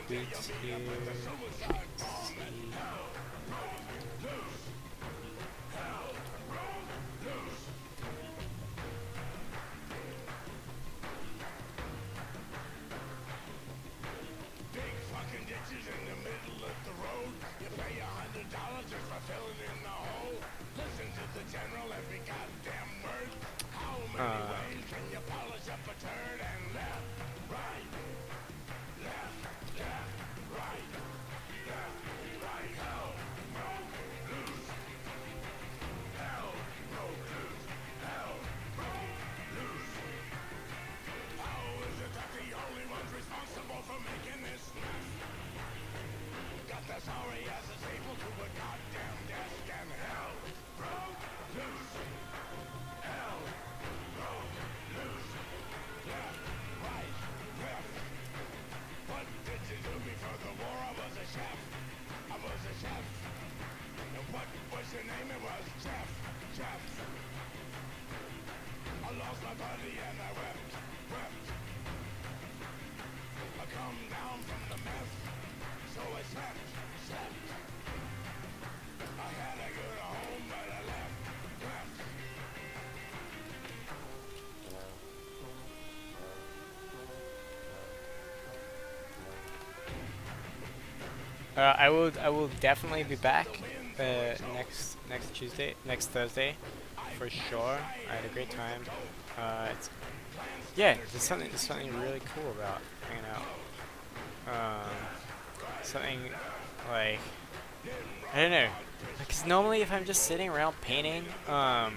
tweets here. I will definitely be back next Thursday, for sure. I had a great time. Yeah, there's something really cool about hanging out. Something like, I don't know, because normally if I'm just sitting around painting, I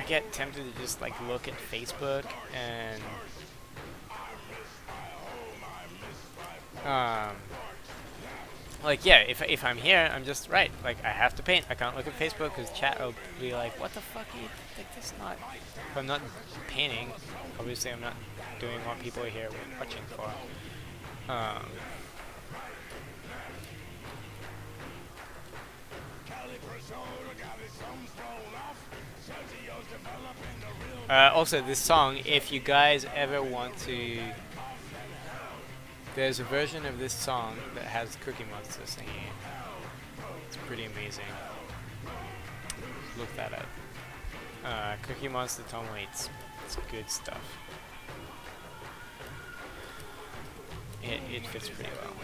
get tempted to just like look at Facebook and like, yeah, if I'm here, I'm just, right, like, I have to paint. I can't look at Facebook because chat will be like, what the fuck are you, like, that's not, if I'm not painting, obviously I'm not doing what people are here watching for. Also, this song, if you guys ever want to, there's a version of this song that has Cookie Monster singing it. It's pretty amazing. Look that up. Cookie Monster, Tom Waits. It's good stuff. It fits pretty well.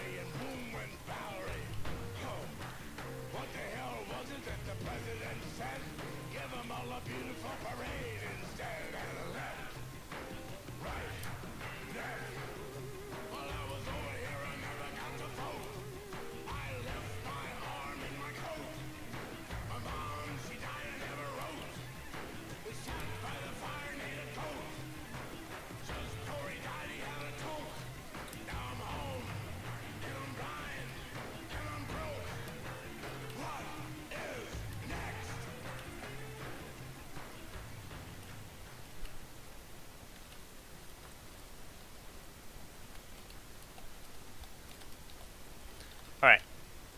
Alright.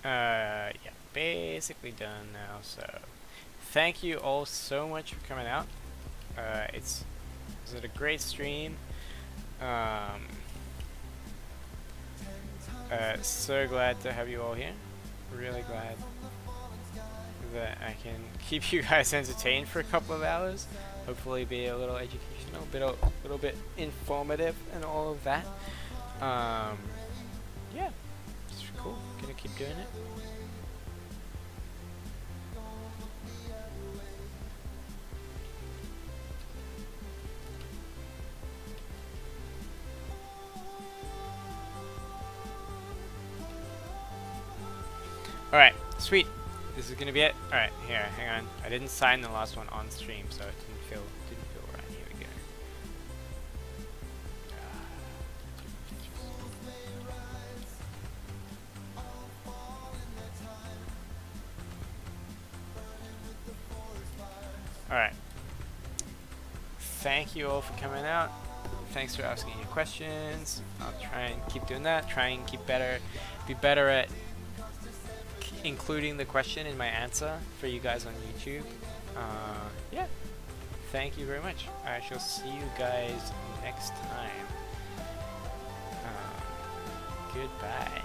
Yeah, basically done now, so thank you all so much for coming out. It's a great stream. So glad to have you all here. Really glad that I can keep you guys entertained for a couple of hours. Hopefully be a little educational, a little bit informative and all of that. Yeah, it's cool. Gonna keep doing it. Alright, sweet. This is gonna be it. Alright, here, hang on. I didn't sign the last one on stream, so it didn't feel right. Here we go. Alright. Thank you all for coming out. Thanks for asking your questions. I'll try and keep doing that. Try and be better at including the question in my answer for you guys on YouTube. Yeah. Thank you very much. I shall see you guys next time. Goodbye.